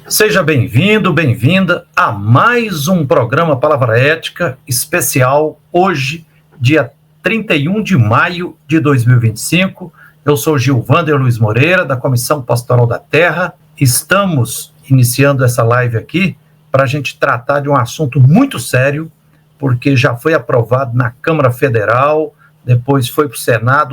Seja bem-vindo, bem-vinda a mais um programa Palavra Ética especial, hoje, dia 31 de maio de 2025. Eu sou Gilvander Luiz Moreira, da Comissão Pastoral da Terra. Estamos iniciando essa live aqui para a gente tratar de um assunto muito sério, porque já foi aprovado na Câmara Federal, depois foi para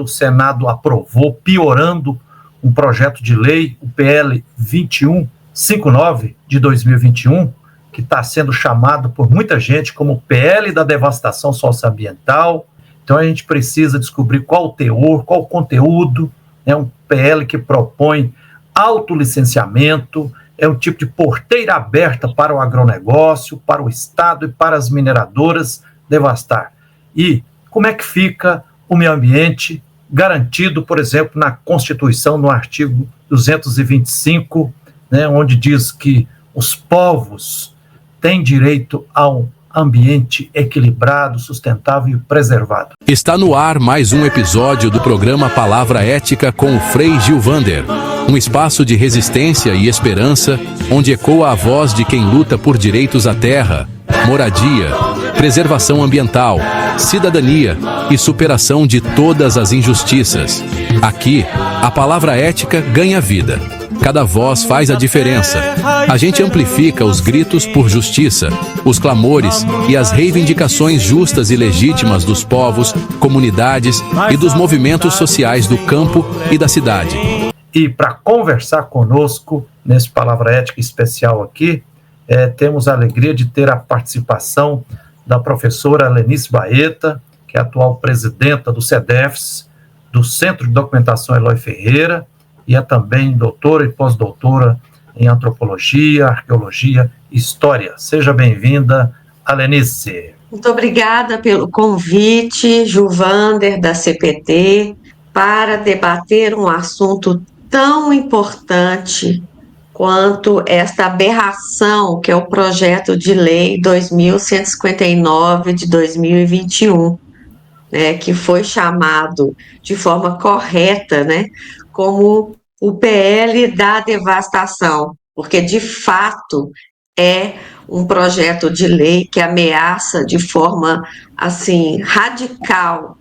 o Senado aprovou, piorando um projeto de lei, o PL 2159 de 2021, que está sendo chamado por muita gente como o PL da devastação socioambiental. Então a gente precisa descobrir qual o teor, qual o conteúdo. É um PL que propõe autolicenciamento, é um tipo de porteira aberta para o agronegócio, para o Estado e para as mineradoras devastar. E como é que fica o meio ambiente garantido, por exemplo, na Constituição, no artigo 225, onde diz que os povos têm direito ao ambiente equilibrado, sustentável e preservado. Está no ar mais um episódio do programa Palavra Ética com o Frei Gilvander, um espaço de resistência e esperança, onde ecoa a voz de quem luta por direitos à terra, moradia, preservação ambiental, cidadania e superação de todas as injustiças. Aqui, a palavra ética ganha vida. Cada voz faz a diferença. A gente amplifica os gritos por justiça, os clamores e as reivindicações justas e legítimas dos povos, comunidades e dos movimentos sociais do campo e da cidade. E para conversar conosco nesse Palavra Ética especial aqui, temos a alegria de ter a participação da professora Lenice Baeta, que é a atual presidenta do CEDEFS, do Centro de Documentação Eloy Ferreira, e é também doutora e pós-doutora em Antropologia, Arqueologia e História. Seja bem-vinda, Lenice. Muito obrigada pelo convite, Gilvander, da CPT, para debater um assunto tão importante quanto esta aberração que é o projeto de lei 2159 de 2021, que foi chamado de forma correta, como o PL da devastação, porque de fato é um projeto de lei que ameaça de forma assim radical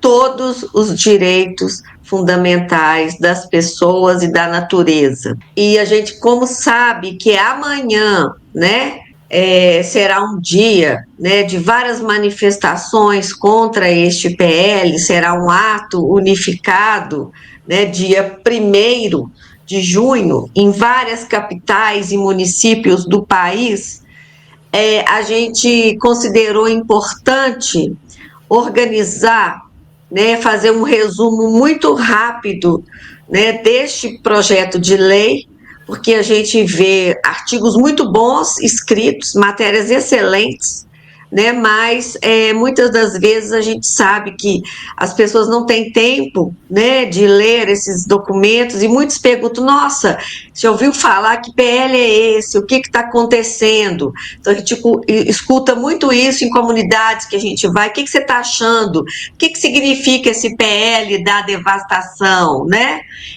todos os direitos fundamentais das pessoas e da natureza. E a gente, como sabe que amanhã, será um dia de várias manifestações contra este PL, será um ato unificado, dia 1º de junho, em várias capitais e municípios do país. A gente considerou importante organizar, fazer um resumo muito rápido deste projeto de lei, porque a gente vê artigos muito bons escritos, matérias excelentes, mas muitas das vezes a gente sabe que as pessoas não têm tempo de ler esses documentos, e muitos perguntam: nossa, você ouviu falar que PL é esse? O que está acontecendo? Então a gente escuta muito isso em comunidades que a gente vai. O que você está achando? O que significa esse PL da devastação?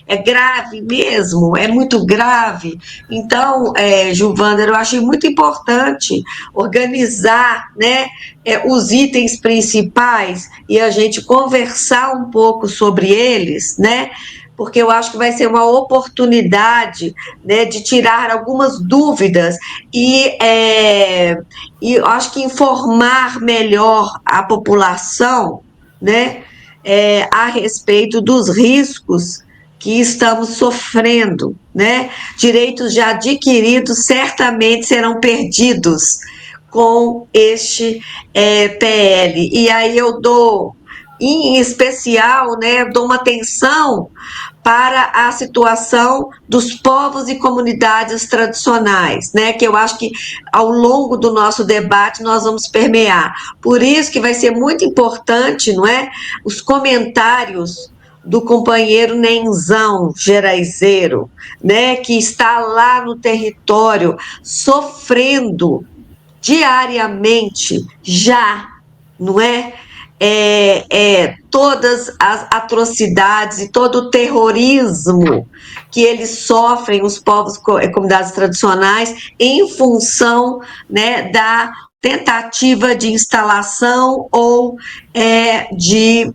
É grave mesmo? É muito grave? Então, Gilvander, eu achei muito importante organizar os itens principais e a gente conversar um pouco sobre eles, porque eu acho que vai ser uma oportunidade de tirar algumas dúvidas e eu acho que informar melhor a população a respeito dos riscos que estamos sofrendo, Direitos já adquiridos certamente serão perdidos com este PL. E aí eu dou, em especial, dou uma atenção para a situação dos povos e comunidades tradicionais, que eu acho que ao longo do nosso debate nós vamos permear. Por isso que vai ser muito importante, os comentários do companheiro Nenzão Geraizeiro, que está lá no território sofrendo diariamente já, todas as atrocidades e todo o terrorismo que eles sofrem, os povos, comunidades tradicionais, em função, né, da tentativa de instalação ou de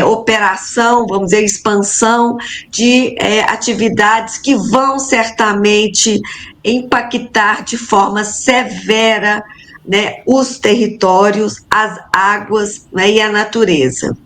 operação, vamos dizer, expansão de atividades que vão certamente impactar de forma severa, né, os territórios, as águas, né, e a natureza.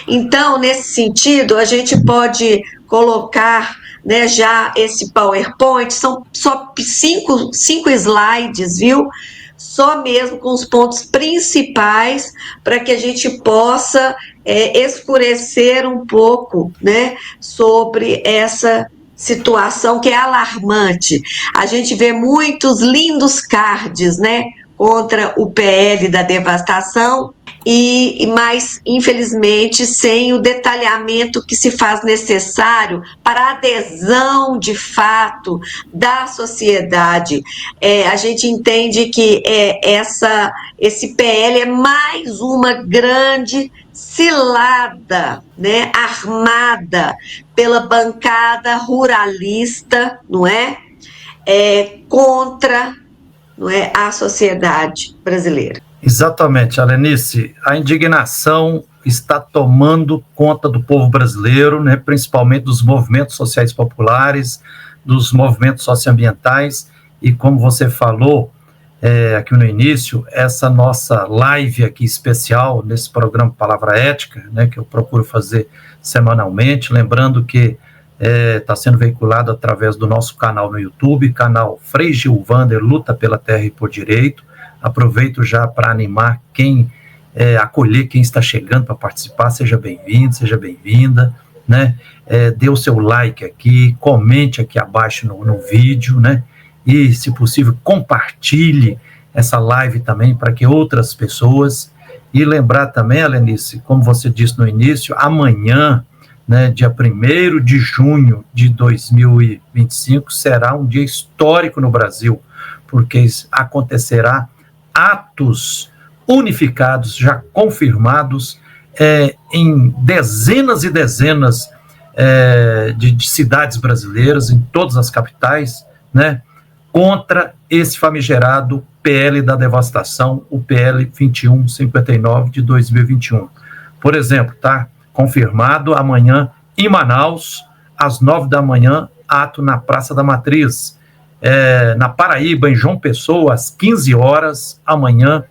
Então, nesse sentido, a gente pode colocar, né, já esse PowerPoint, são só cinco slides, viu? Só mesmo com os pontos principais, para que a gente possa escurecer um pouco, né, sobre essa situação que é alarmante. A gente vê muitos lindos cards, né, contra o PL da devastação, mas, infelizmente, sem o detalhamento que se faz necessário para a adesão, de fato, da sociedade. A gente entende que esse PL é mais uma grande cilada, né, armada pela bancada ruralista, não é? Contra, não é, a sociedade brasileira. Exatamente, Alenice. A indignação está tomando conta do povo brasileiro, né, principalmente dos movimentos sociais populares, dos movimentos socioambientais, e como você falou aqui no início, essa nossa live aqui especial, nesse programa Palavra Ética, né, que eu procuro fazer semanalmente, lembrando que está sendo veiculado através do nosso canal no YouTube, canal Frei Gilvander Luta pela Terra e por Direito. Aproveito já para animar acolher quem está chegando para participar. Seja bem-vindo, seja bem-vinda, né? Dê o seu like aqui, comente aqui abaixo no vídeo, né? E, se possível, compartilhe essa live também para que outras pessoas... E lembrar também, Alenice, como você disse no início, amanhã, né, dia 1º de junho de 2025, será um dia histórico no Brasil, porque acontecerá atos unificados, já confirmados, em dezenas e dezenas de cidades brasileiras, em todas as capitais, né, contra esse famigerado PL da devastação, o PL 2159 de 2021. Por exemplo, tá confirmado amanhã em Manaus, às 9 da manhã, ato na Praça da Matriz. Na Paraíba, em João Pessoa, às 15 horas, amanhã,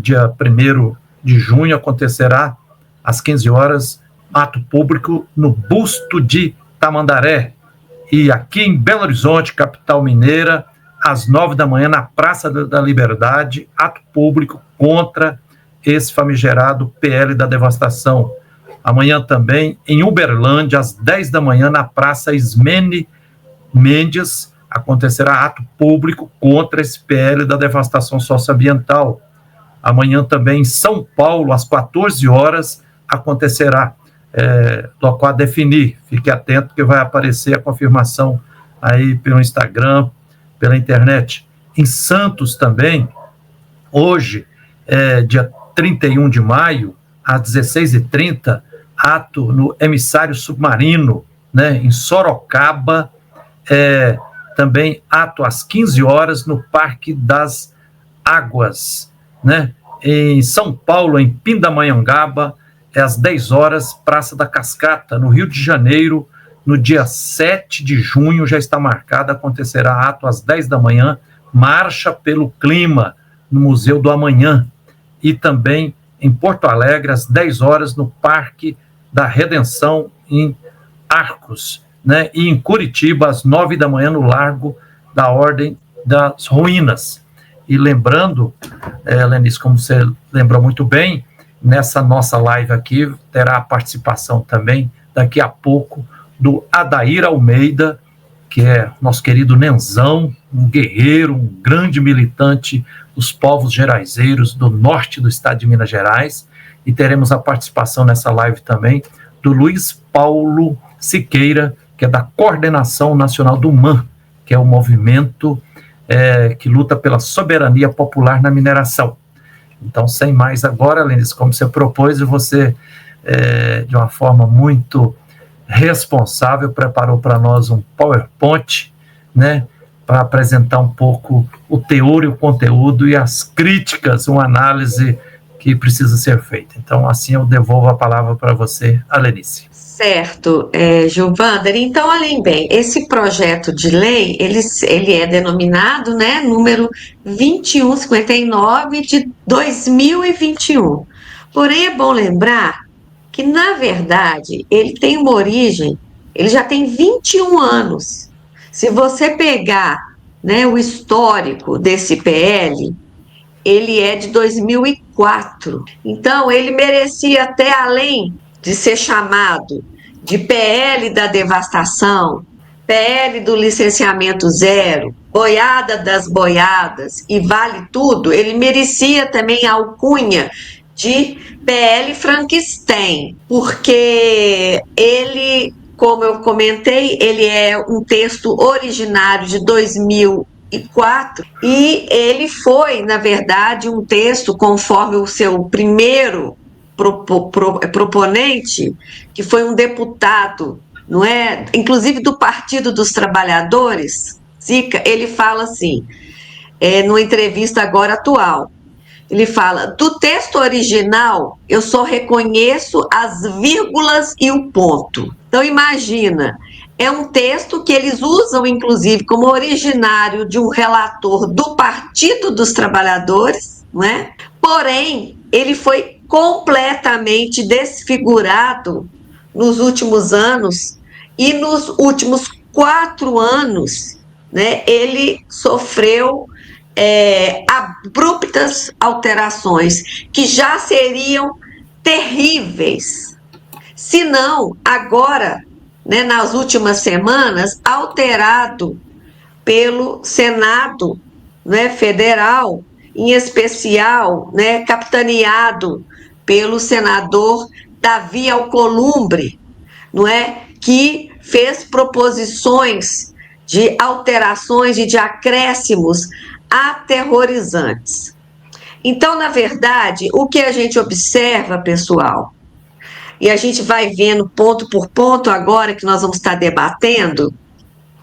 dia 1º de junho, acontecerá às 15 horas, ato público no Busto de Tamandaré. E aqui em Belo Horizonte, capital mineira, às 9 da manhã, na Praça da Liberdade, ato público contra esse famigerado PL da devastação. Amanhã também, em Uberlândia, às 10 da manhã, na Praça Ismene Mendes, acontecerá ato público contra esse PL da devastação socioambiental. Amanhã também em São Paulo, às 14 horas, acontecerá, local a definir. Fique atento que vai aparecer a confirmação aí pelo Instagram, pela internet. Em Santos também, hoje, dia 31 de maio, às 16h30, ato no Emissário Submarino, né, em Sorocaba, também ato às 15 horas no Parque das Águas, né? Em São Paulo, em Pindamonhangaba, às 10 horas, Praça da Cascata, no Rio de Janeiro, no dia 7 de junho, já está marcado, acontecerá ato às 10 da manhã, Marcha pelo Clima, no Museu do Amanhã. E também em Porto Alegre, às 10 horas, no Parque da Redenção, em Arcos, né? E em Curitiba, às 9 da manhã, no Largo da Ordem das Ruínas. E lembrando, Lenice, como você lembrou muito bem, nessa nossa live aqui terá a participação também, daqui a pouco, do Adair Almeida, que é nosso querido Nenzão, um guerreiro, um grande militante dos povos geraizeiros do norte do estado de Minas Gerais. E teremos a participação nessa live também do Luiz Paulo Siqueira, que é da Coordenação Nacional do MAN, que é o movimento que luta pela soberania popular na mineração. Então, sem mais agora, Lenice, como você propôs, e você, de uma forma muito responsável, preparou para nós um PowerPoint, né, para apresentar um pouco o teor e o conteúdo e as críticas, uma análise que precisa ser feita. Então, assim eu devolvo a palavra para você, Lenice. Certo, Gilvander. Então, olhem bem, esse projeto de lei, ele é denominado, né, número 2159 de 2021. Porém, é bom lembrar que, na verdade, ele tem uma origem, ele já tem 21 anos. Se você pegar, né, o histórico desse PL, ele é de 2004. Então, ele merecia até, além de ser chamado de PL da devastação, PL do licenciamento zero, boiada das boiadas e vale tudo, ele merecia também a alcunha de PL Frankenstein, porque ele, como eu comentei, ele é um texto originário de 2004 e ele foi, na verdade, um texto conforme o seu primeiro proponente, que foi um deputado, não é? Inclusive do Partido dos Trabalhadores, Zica, ele fala assim, numa entrevista agora atual, ele fala, do texto original, eu só reconheço as vírgulas e o ponto. Então, imagina, é um texto que eles usam, inclusive, como originário de um relator do Partido dos Trabalhadores, não é? Porém, ele foi completamente desfigurado nos últimos anos e nos últimos 4 anos, né, ele sofreu abruptas alterações que já seriam terríveis, se não agora, né, nas últimas semanas, alterado pelo Senado, né, Federal, em especial, né, capitaneado pelo senador Davi Alcolumbre, não é, que fez proposições de alterações e de acréscimos aterrorizantes. Então, na verdade, o que a gente observa, pessoal, e a gente vai vendo ponto por ponto agora que nós vamos estar debatendo,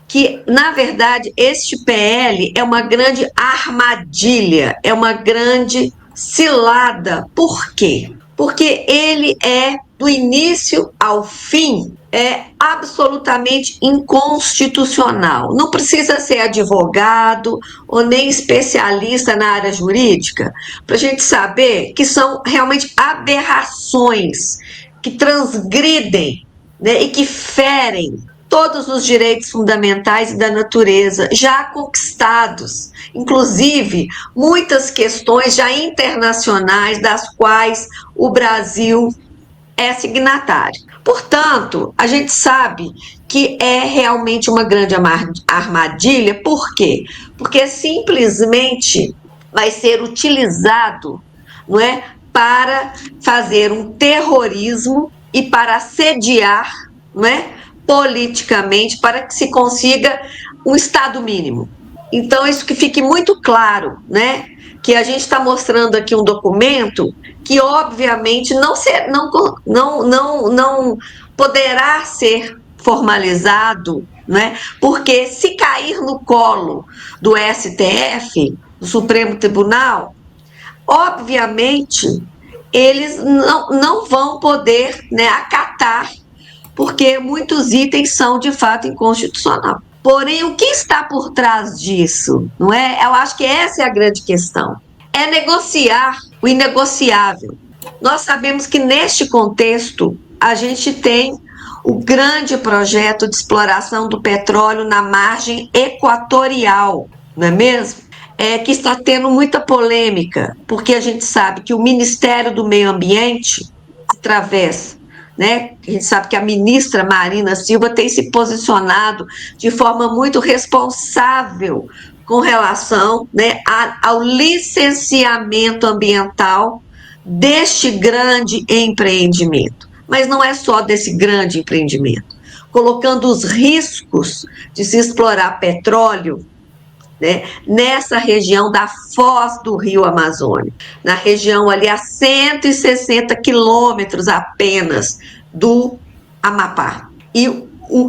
que, na verdade, este PL é uma grande armadilha, é uma grande cilada. Por quê? Porque ele é, do início ao fim, absolutamente inconstitucional. Não precisa ser advogado ou nem especialista na área jurídica para a gente saber que são realmente aberrações que transgridem, né, e que ferem todos os direitos fundamentais e da natureza já conquistados, inclusive muitas questões já internacionais das quais o Brasil é signatário. Portanto, a gente sabe que é realmente uma grande armadilha. Por quê? Porque simplesmente vai ser utilizado, não é, para fazer um terrorismo e para assediar, não é, politicamente, para que se consiga um Estado mínimo. Então, isso que fique muito claro, né? Que a gente está mostrando aqui um documento que, obviamente, não poderá ser formalizado, né? Porque se cair no colo do STF, do Supremo Tribunal, obviamente, eles não vão poder, né, acatar, porque muitos itens são, de fato, inconstitucionais. Porém, o que está por trás disso, não é? Eu acho que essa é a grande questão. É negociar o inegociável. Nós sabemos que, neste contexto, a gente tem o grande projeto de exploração do petróleo na margem equatorial, não é mesmo? Que está tendo muita polêmica, porque a gente sabe que o Ministério do Meio Ambiente, através, né, a gente sabe que a ministra Marina Silva tem se posicionado de forma muito responsável com relação, né, ao licenciamento ambiental deste grande empreendimento. Mas não é só desse grande empreendimento, colocando os riscos de se explorar petróleo né, nessa região da foz do Rio Amazônia, na região ali a 160 quilômetros apenas do Amapá. E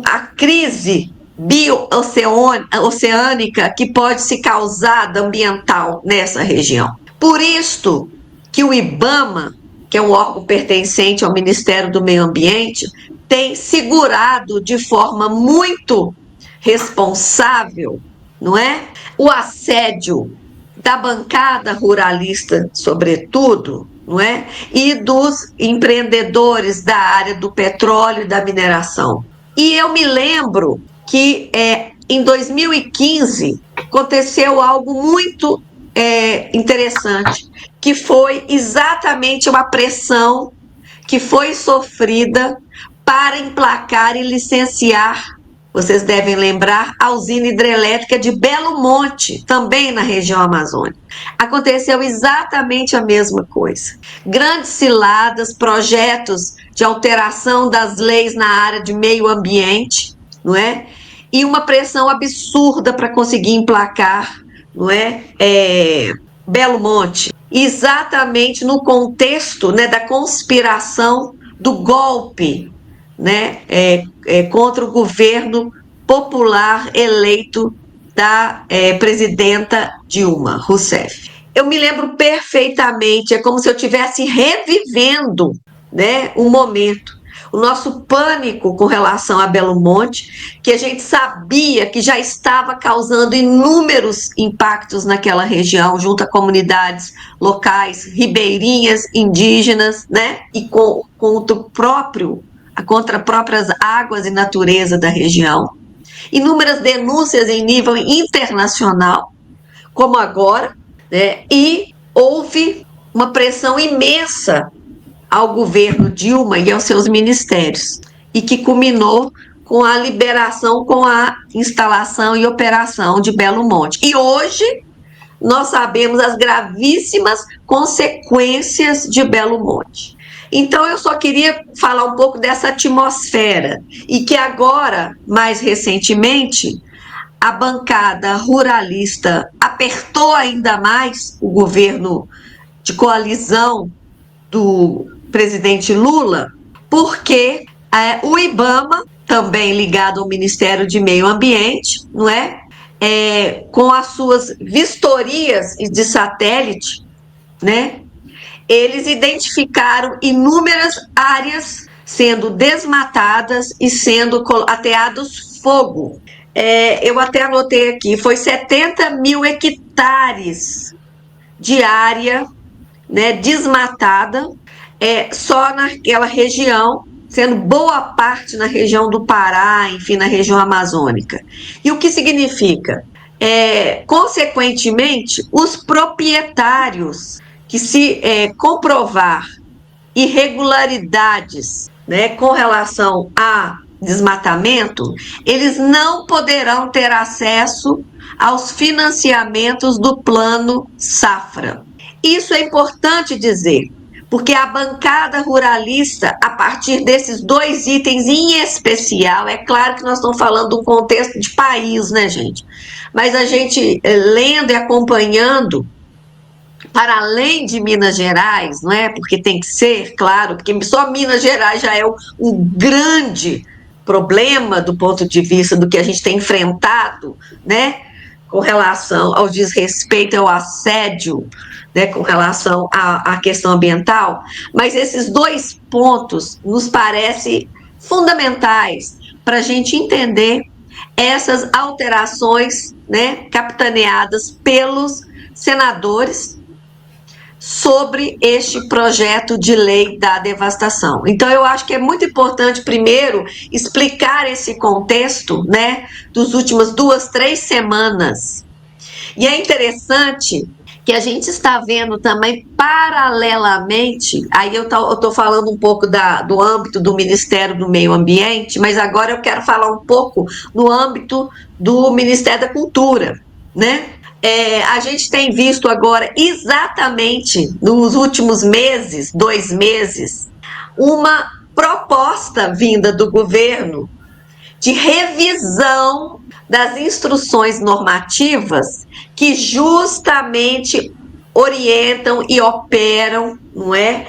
a crise bio-oceânica que pode se causar ambiental nessa região. Por isto que o IBAMA, que é um órgão pertencente ao Ministério do Meio Ambiente, tem segurado de forma muito responsável, não é? O assédio da bancada ruralista, sobretudo, não é? E dos empreendedores da área do petróleo e da mineração. E eu me lembro que em 2015 aconteceu algo muito interessante, que foi exatamente uma pressão que foi sofrida para emplacar e licenciar, vocês devem lembrar, a usina hidrelétrica de Belo Monte, também na região amazônica. Aconteceu exatamente a mesma coisa. Grandes ciladas, projetos de alteração das leis na área de meio ambiente, não é? E uma pressão absurda para conseguir emplacar, não é? Belo Monte, exatamente no contexto, né, da conspiração do golpe, né, contra o governo popular eleito da presidenta Dilma Rousseff. Eu me lembro perfeitamente, é como se eu estivesse revivendo, né, um momento. O nosso pânico com relação a Belo Monte, que a gente sabia que já estava causando inúmeros impactos naquela região, junto a comunidades locais, ribeirinhas, indígenas, né, e contra próprias águas e natureza da região. Inúmeras denúncias em nível internacional, como agora, né, e houve uma pressão imensa ao governo Dilma e aos seus ministérios, e que culminou com a liberação, com a instalação e operação de Belo Monte. E hoje nós sabemos as gravíssimas consequências de Belo Monte. Então eu só queria falar um pouco dessa atmosfera, e que agora, mais recentemente, a bancada ruralista apertou ainda mais o governo de coalizão do presidente Lula, porque o IBAMA, também ligado ao Ministério de Meio Ambiente, não é? Com as suas vistorias de satélite, né? Eles identificaram inúmeras áreas sendo desmatadas e sendo ateados fogo. Eu até anotei aqui, foi 70 mil hectares de área, né, desmatada, só naquela região, sendo boa parte na região do Pará, enfim, na região amazônica. E o que significa? Consequentemente, os proprietários que se comprovar irregularidades, né, com relação a desmatamento, eles não poderão ter acesso aos financiamentos do Plano Safra. Isso é importante dizer, porque a bancada ruralista, a partir desses dois itens em especial, é claro que nós estamos falando de um contexto de país, né, gente? Mas a gente, lendo e acompanhando, para além de Minas Gerais, não é? Porque tem que ser, claro, porque só Minas Gerais já é um grande problema do ponto de vista do que a gente tem enfrentado, né? Com relação ao desrespeito, ao assédio, né, com relação à questão ambiental, mas esses dois pontos nos parecem fundamentais para a gente entender essas alterações, né, capitaneadas pelos senadores sobre este projeto de lei da devastação. Então, eu acho que é muito importante, primeiro, explicar esse contexto, né, dos últimas 2, 3 semanas. E é interessante que a gente está vendo também, paralelamente, aí eu estou falando um pouco do âmbito do Ministério do Meio Ambiente, mas agora eu quero falar um pouco no âmbito do Ministério da Cultura, né? A gente tem visto agora, exatamente nos últimos meses, 2 meses, uma proposta vinda do governo de revisão das instruções normativas que justamente orientam e operam, não é?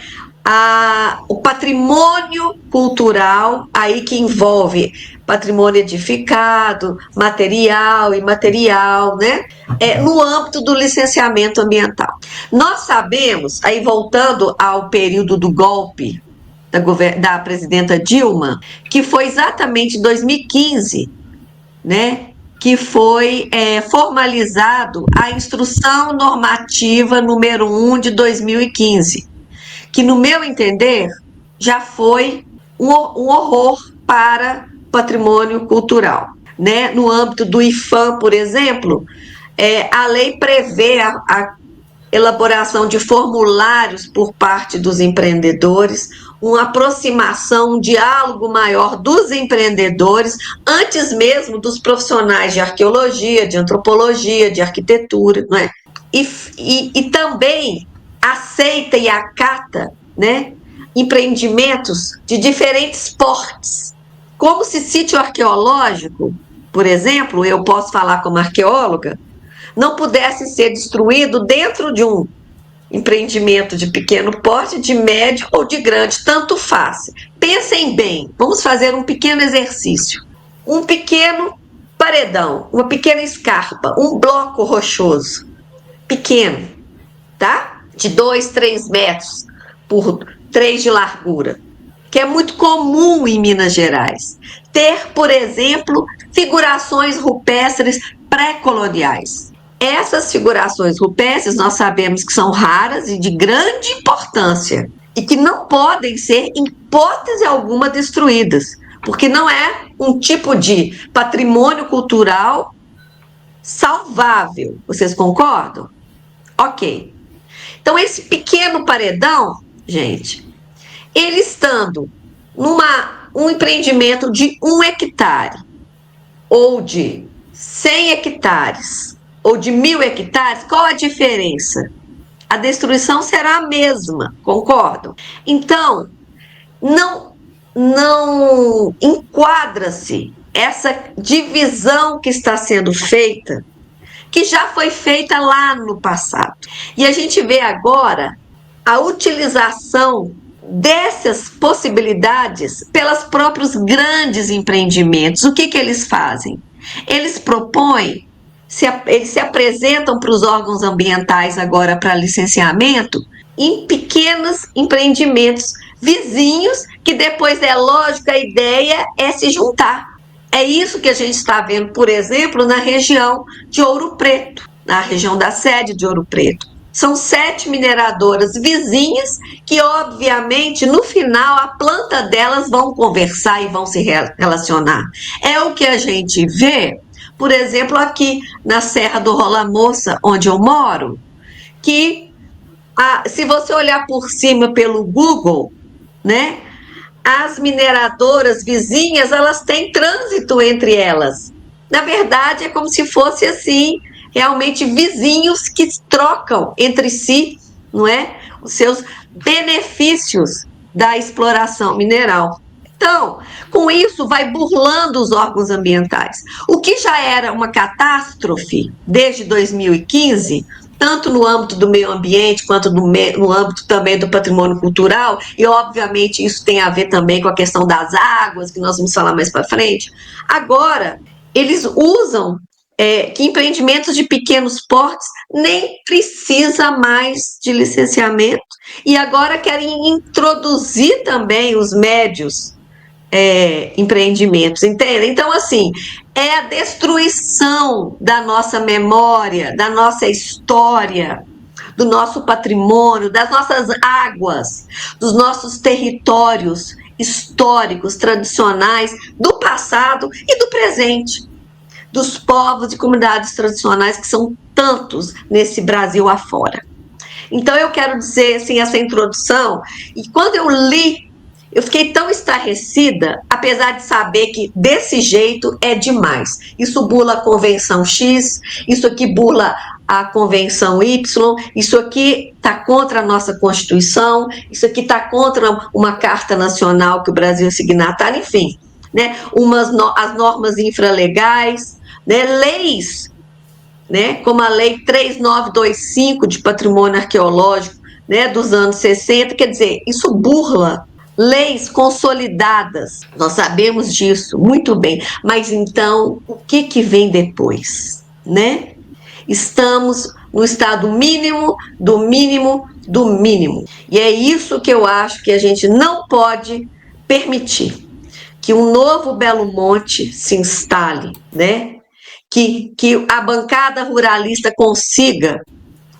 O patrimônio cultural, aí que envolve patrimônio edificado, material, imaterial, né? No âmbito do licenciamento ambiental. Nós sabemos, aí voltando ao período do golpe da presidenta Dilma, que foi exatamente em 2015, né? Que foi formalizado a Instrução Normativa número 1 de 2015, que, no meu entender, já foi um horror para patrimônio cultural. Né? No âmbito do IFAM, por exemplo, a lei prevê a elaboração de formulários por parte dos empreendedores, uma aproximação, um diálogo maior dos empreendedores, antes mesmo dos profissionais de arqueologia, de antropologia, de arquitetura, não é? E também aceita e acata, né, empreendimentos de diferentes portes. Como se sítio arqueológico, por exemplo, eu posso falar como arqueóloga, não pudesse ser destruído dentro de um empreendimento de pequeno porte, de médio ou de grande, tanto faz. Pensem bem, vamos fazer um pequeno exercício. Um pequeno paredão, uma pequena escarpa, um bloco rochoso, pequeno, tá? De 2, 3 metros por 3 de largura, que é muito comum em Minas Gerais. Ter, por exemplo, figurações rupestres pré-coloniais. Essas figurações rupestres nós sabemos que são raras e de grande importância e que não podem ser, em hipótese alguma, destruídas, porque não é um tipo de patrimônio cultural salvável. Vocês concordam? Ok. Então, esse pequeno paredão, gente, ele estando um empreendimento de 1 hectare, ou de 100 hectares, ou de 1.000 hectares, qual a diferença? A destruição será a mesma, concordam? Então, não enquadra-se essa divisão que está sendo feita, que já foi feita lá no passado. E a gente vê agora a utilização dessas possibilidades pelos próprios grandes empreendimentos. O que eles fazem? Eles propõem, eles se apresentam para os órgãos ambientais agora para licenciamento em pequenos empreendimentos vizinhos, que depois é lógico, a ideia é se juntar. É isso que a gente está vendo, por exemplo, na região de Ouro Preto, na região da sede de Ouro Preto. São 7 mineradoras vizinhas que, obviamente, no final, a planta delas vão conversar e vão se relacionar. É o que a gente vê, por exemplo, aqui na Serra do Rola Moça, onde eu moro, que se você olhar por cima pelo Google, né, as mineradoras vizinhas, elas têm trânsito entre elas. Na verdade, é como se fosse assim, realmente vizinhos que trocam entre si, não é, os seus benefícios da exploração mineral. Então, com isso, vai burlando os órgãos ambientais. O que já era uma catástrofe desde 2015, tanto no âmbito do meio ambiente, quanto no âmbito também do patrimônio cultural, e obviamente isso tem a ver também com a questão das águas, que nós vamos falar mais para frente. Agora, eles usam que empreendimentos de pequenos portes nem precisa mais de licenciamento, e agora querem introduzir também os médios empreendimentos, entende? Então, assim, é a destruição da nossa memória, da nossa história, do nosso patrimônio, das nossas águas, dos nossos territórios históricos, tradicionais, do passado e do presente, dos povos e comunidades tradicionais, que são tantos nesse Brasil afora. Então, eu quero dizer, assim, essa introdução, e quando eu li, eu fiquei tão estarrecida, apesar de saber que desse jeito é demais. Isso burla a Convenção X, isso aqui burla a Convenção Y, isso aqui está contra a nossa Constituição, isso aqui está contra uma Carta Nacional que o Brasil é signatário, enfim, né? As normas infralegais, né? Leis, né? Como a Lei 3925 de Patrimônio Arqueológico, né? Dos anos 60, quer dizer, isso burla leis consolidadas. Nós sabemos disso muito bem, mas então o que vem depois, né? Estamos no estado mínimo, do mínimo, do mínimo. E é isso que eu acho que a gente não pode permitir, que um novo Belo Monte se instale, né? Que a bancada ruralista consiga,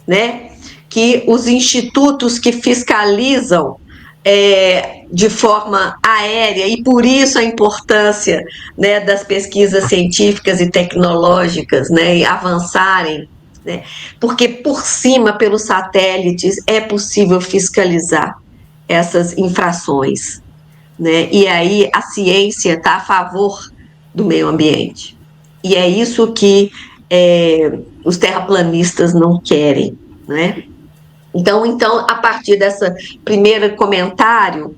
né? Que os institutos que fiscalizam de forma aérea, e por isso a importância, né, das pesquisas científicas e tecnológicas, né, avançarem, né, porque por cima, pelos satélites, é possível fiscalizar essas infrações, né, e aí a ciência está a favor do meio ambiente. E é isso que os terraplanistas não querem, né? Então, a partir desse primeiro comentário,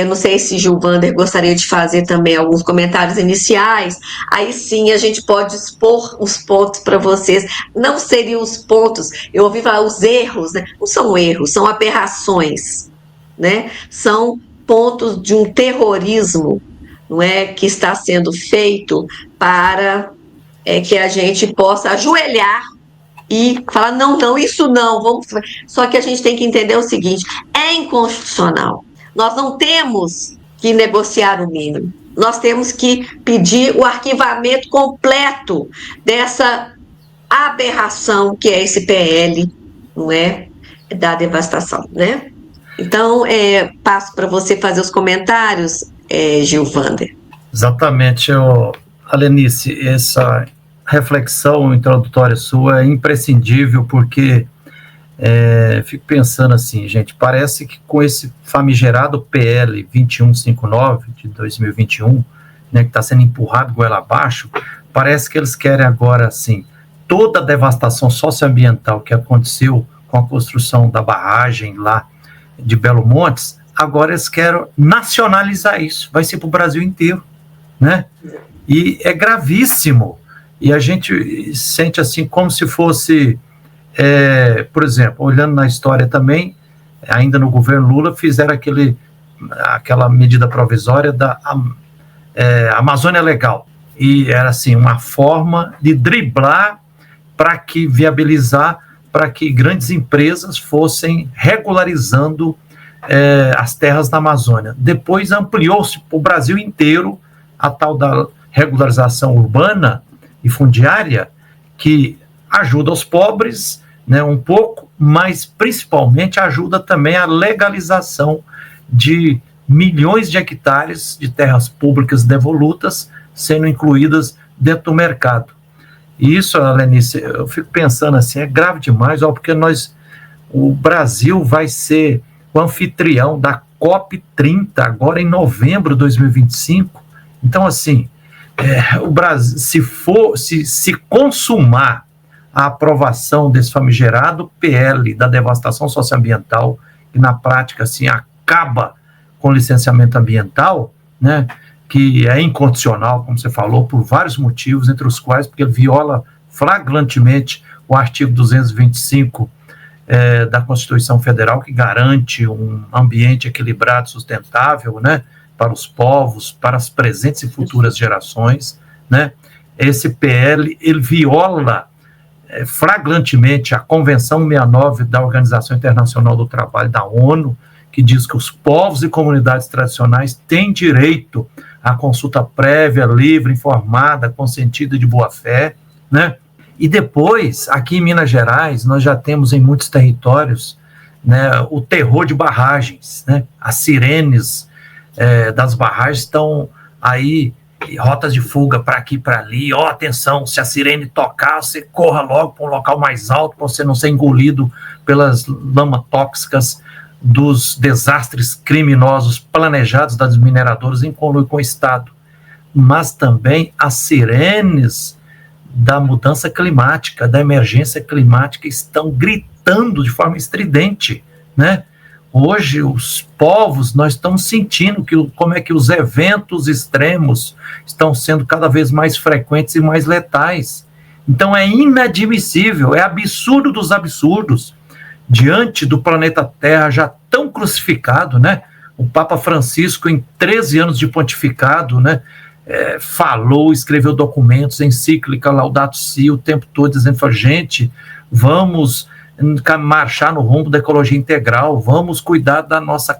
não sei se Gilvander gostaria de fazer também alguns comentários iniciais, aí sim a gente pode expor os pontos para vocês. Não seriam os pontos, eu ouvi falar os erros, né? Não são erros, são aberrações, né? São pontos de um terrorismo, não é, que está sendo feito para que a gente possa ajoelhar e falar, não, isso não, vamos. Só que a gente tem que entender o seguinte, é inconstitucional. Nós não temos que negociar o mínimo. Nós temos que pedir o arquivamento completo dessa aberração que é esse PL, não é? Da devastação, né? Então, passo para você fazer os comentários, Gilvander. Exatamente, Alenice, essa reflexão introdutória sua é imprescindível, porque fico pensando assim, gente, parece que com esse famigerado PL 2159 de 2021, né, que está sendo empurrado goela abaixo, parece que eles querem agora, assim, toda a devastação socioambiental que aconteceu com a construção da barragem lá de Belo Monte, agora eles querem nacionalizar isso, vai ser para o Brasil inteiro, né? E é gravíssimo, e a gente sente assim como se fosse, por exemplo, olhando na história também, ainda no governo Lula, fizeram aquela medida provisória da Amazônia Legal, e era assim, uma forma de driblar viabilizar para que grandes empresas fossem regularizando as terras da Amazônia. Depois ampliou-se para o Brasil inteiro a tal da regularização urbana e fundiária, que ajuda os pobres, né, um pouco, mas principalmente ajuda também a legalização de milhões de hectares de terras públicas devolutas sendo incluídas dentro do mercado. E isso, Alenice, eu fico pensando assim, é grave demais, porque o Brasil vai ser o anfitrião da COP30 agora em novembro de 2025. Então, assim, o Brasil, se consumar a aprovação desse famigerado PL da devastação socioambiental, que na prática assim, acaba com o licenciamento ambiental, né, que é incondicional, como você falou, por vários motivos, entre os quais porque ele viola flagrantemente o artigo 225 da Constituição Federal, que garante um ambiente equilibrado e sustentável, né, para os povos, para as presentes e futuras gerações, né? Esse PL, ele viola flagrantemente a Convenção 69 da Organização Internacional do Trabalho da ONU, que diz que os povos e comunidades tradicionais têm direito à consulta prévia, livre, informada, consentida e de boa-fé, né? E depois, aqui em Minas Gerais, nós já temos em muitos territórios, né, o terror de barragens, né? As sirenes das barragens estão aí, rotas de fuga para aqui e para ali. Atenção, se a sirene tocar, você corra logo para um local mais alto para você não ser engolido pelas lamas tóxicas dos desastres criminosos planejados das mineradoras em conluio com o Estado. Mas também as sirenes da mudança climática, da emergência climática, estão gritando de forma estridente, né? Hoje, os povos, nós estamos sentindo como é que os eventos extremos estão sendo cada vez mais frequentes e mais letais. Então, é inadmissível, é absurdo dos absurdos, diante do planeta Terra já tão crucificado, né? O Papa Francisco, em 13 anos de pontificado, né, falou, escreveu documentos, encíclica Laudato Si, o tempo todo dizendo, gente, vamos marchar no rumo da ecologia integral, vamos cuidar da nossa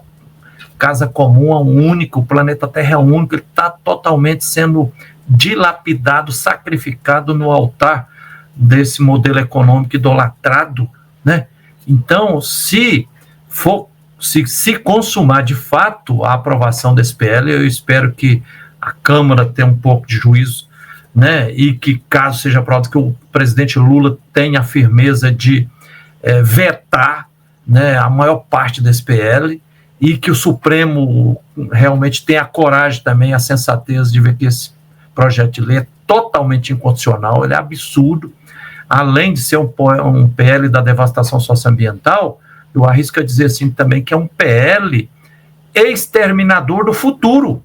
casa comum, única, o planeta Terra é único, ele está totalmente sendo dilapidado, sacrificado no altar desse modelo econômico idolatrado, né? Então, se consumar de fato a aprovação desse PL, eu espero que a Câmara tenha um pouco de juízo, né? E que, caso seja aprovado, que o presidente Lula tenha a firmeza de vetar, né, a maior parte desse PL, e que o Supremo realmente tenha a coragem também, a sensatez de ver que esse projeto de lei é totalmente inconstitucional, ele é absurdo. Além de ser um PL da devastação socioambiental, eu arrisco a dizer assim também que é um PL exterminador do futuro,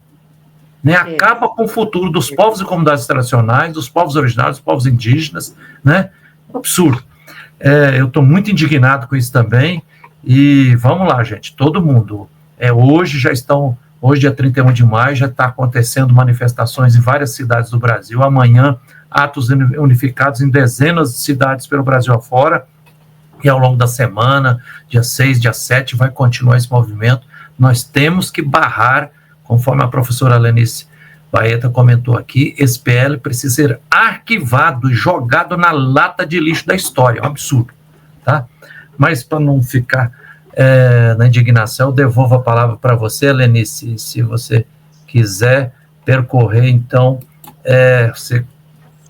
né? Acaba com o futuro dos povos e comunidades tradicionais, dos povos originários, dos povos indígenas, né? Um absurdo. Eu estou muito indignado com isso também, e vamos lá, gente, todo mundo, hoje, dia 31 de maio, já está acontecendo manifestações em várias cidades do Brasil, amanhã, atos unificados em dezenas de cidades pelo Brasil afora, e ao longo da semana, dia 6, dia 7, vai continuar esse movimento. Nós temos que barrar, conforme a professora Lenice Baeta comentou aqui, esse PL precisa ser arquivado e jogado na lata de lixo da história, é um absurdo, tá? Mas para não ficar na indignação, eu devolvo a palavra para você, Lenice, se você quiser percorrer, então, você,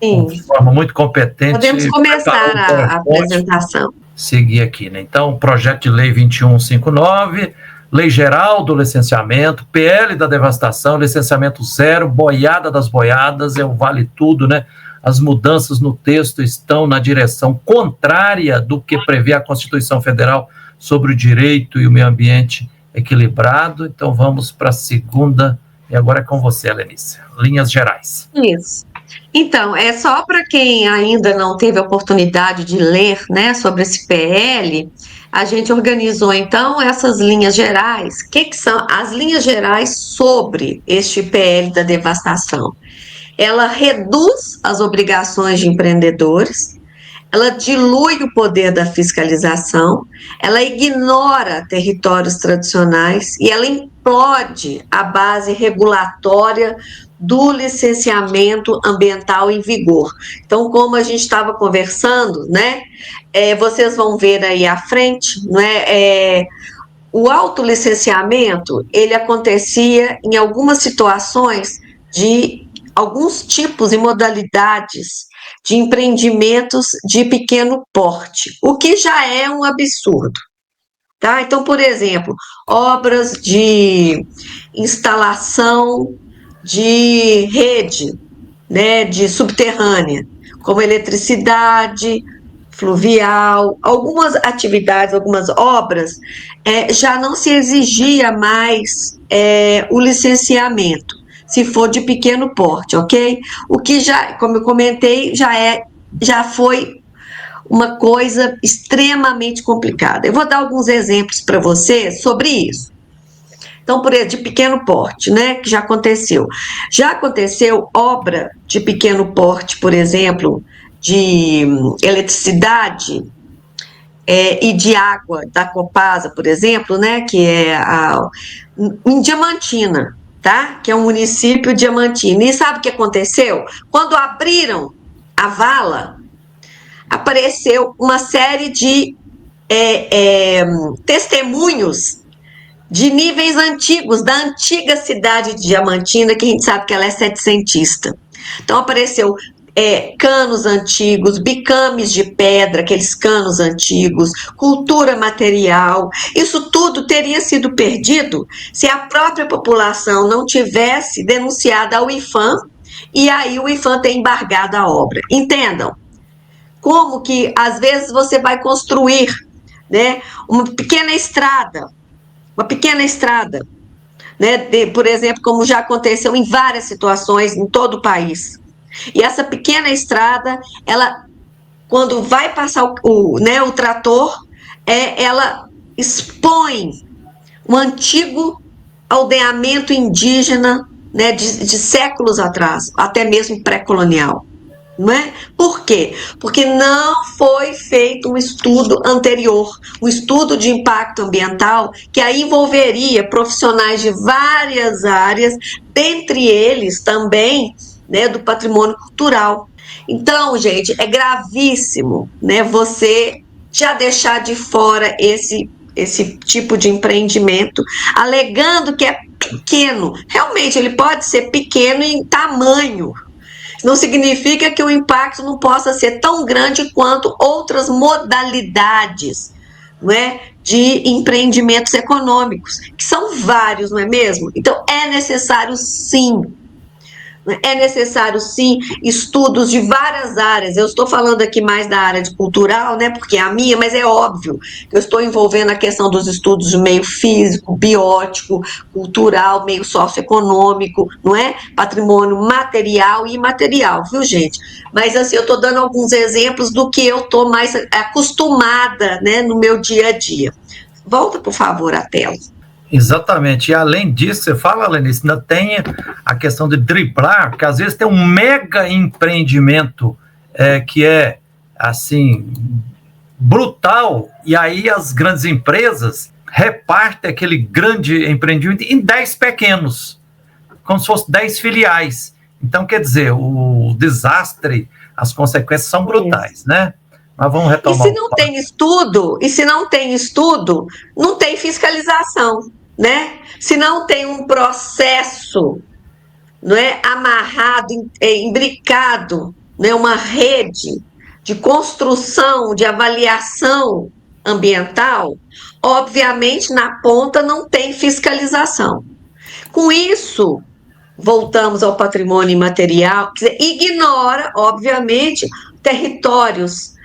sim, de forma muito competente... Podemos começar a apresentação. Seguir aqui, né? Então, projeto de lei 2159, Lei Geral do Licenciamento, PL da Devastação, licenciamento zero, boiada das boiadas, é o vale tudo, né? As mudanças no texto estão na direção contrária do que prevê a Constituição Federal sobre o direito e o meio ambiente equilibrado. Então, vamos para a segunda, e agora é com você, Lenice. Linhas gerais. Isso. Então, é só para quem ainda não teve a oportunidade de ler, né, sobre esse PL, a gente organizou, então, essas linhas gerais. O que são as linhas gerais sobre este PL da devastação? Ela reduz as obrigações de empreendedores, ela dilui o poder da fiscalização, ela ignora territórios tradicionais e ela implode a base regulatória do licenciamento ambiental em vigor. Então, como a gente estava conversando, né, vocês vão ver aí à frente, né, o autolicenciamento, ele acontecia em algumas situações de alguns tipos e modalidades de empreendimentos de pequeno porte, o que já é um absurdo, tá? Então, por exemplo, obras de instalação de rede, né, de subterrânea, como eletricidade, fluvial, algumas atividades, algumas obras, já não se exigia mais o licenciamento, se for de pequeno porte, ok? O que já, como eu comentei, já foi uma coisa extremamente complicada. Eu vou dar alguns exemplos para você sobre isso. Então, por exemplo, de pequeno porte, né, que já aconteceu. Já aconteceu obra de pequeno porte, por exemplo, de eletricidade e de água da Copasa, por exemplo, né, que é em Diamantina, tá? Que é um município diamantino. E sabe o que aconteceu? Quando abriram a vala, apareceu uma série de testemunhos de níveis antigos, da antiga cidade de Diamantina, que a gente sabe que ela é setecentista. Então, apareceu canos antigos, bicames de pedra, aqueles canos antigos, cultura material. Isso tudo teria sido perdido se a própria população não tivesse denunciado ao IPHAN, e aí o IPHAN tem embargado a obra. Entendam como que, às vezes, você vai construir, né, uma pequena estrada uma pequena estrada, né? Por exemplo, como já aconteceu em várias situações em todo o país. E essa pequena estrada, ela, quando vai passar o trator, ela expõe um antigo aldeamento indígena, né, de séculos atrás, até mesmo pré-colonial. Não é? Por quê? Porque não foi feito um estudo anterior, um estudo de impacto ambiental, que aí envolveria profissionais de várias áreas, dentre eles também, né, do patrimônio cultural. Então, gente, é gravíssimo, né, você já deixar de fora esse tipo de empreendimento, alegando que é pequeno. Realmente, ele pode ser pequeno em tamanho, não significa que o impacto não possa ser tão grande quanto outras modalidades, não é, de empreendimentos econômicos, que são vários, não é mesmo? Então, é necessário sim estudos de várias áreas. Eu estou falando aqui mais da área de cultural, né, porque é a minha, mas é óbvio que eu estou envolvendo a questão dos estudos de meio físico, biótico, cultural, meio socioeconômico, não é? Patrimônio material e imaterial, viu, gente? Mas, assim, eu estou dando alguns exemplos do que eu estou mais acostumada, né, no meu dia a dia. Volta, por favor, a tela. Exatamente, e além disso, você fala, Lenice, ainda tem a questão de driblar, porque às vezes tem um mega empreendimento que é, assim, brutal, e aí as grandes empresas repartem aquele grande empreendimento em 10 pequenos, como se fossem 10 filiais. Então, quer dizer, o desastre, as consequências são brutais, né? Mas vamos retomar. E se não tem estudo, não tem fiscalização, né? Se não tem um processo, não é, amarrado, imbricado, né, uma rede de construção, de avaliação ambiental, obviamente na ponta não tem fiscalização. Com isso, voltamos ao patrimônio imaterial, quer dizer, ignora, obviamente, territórios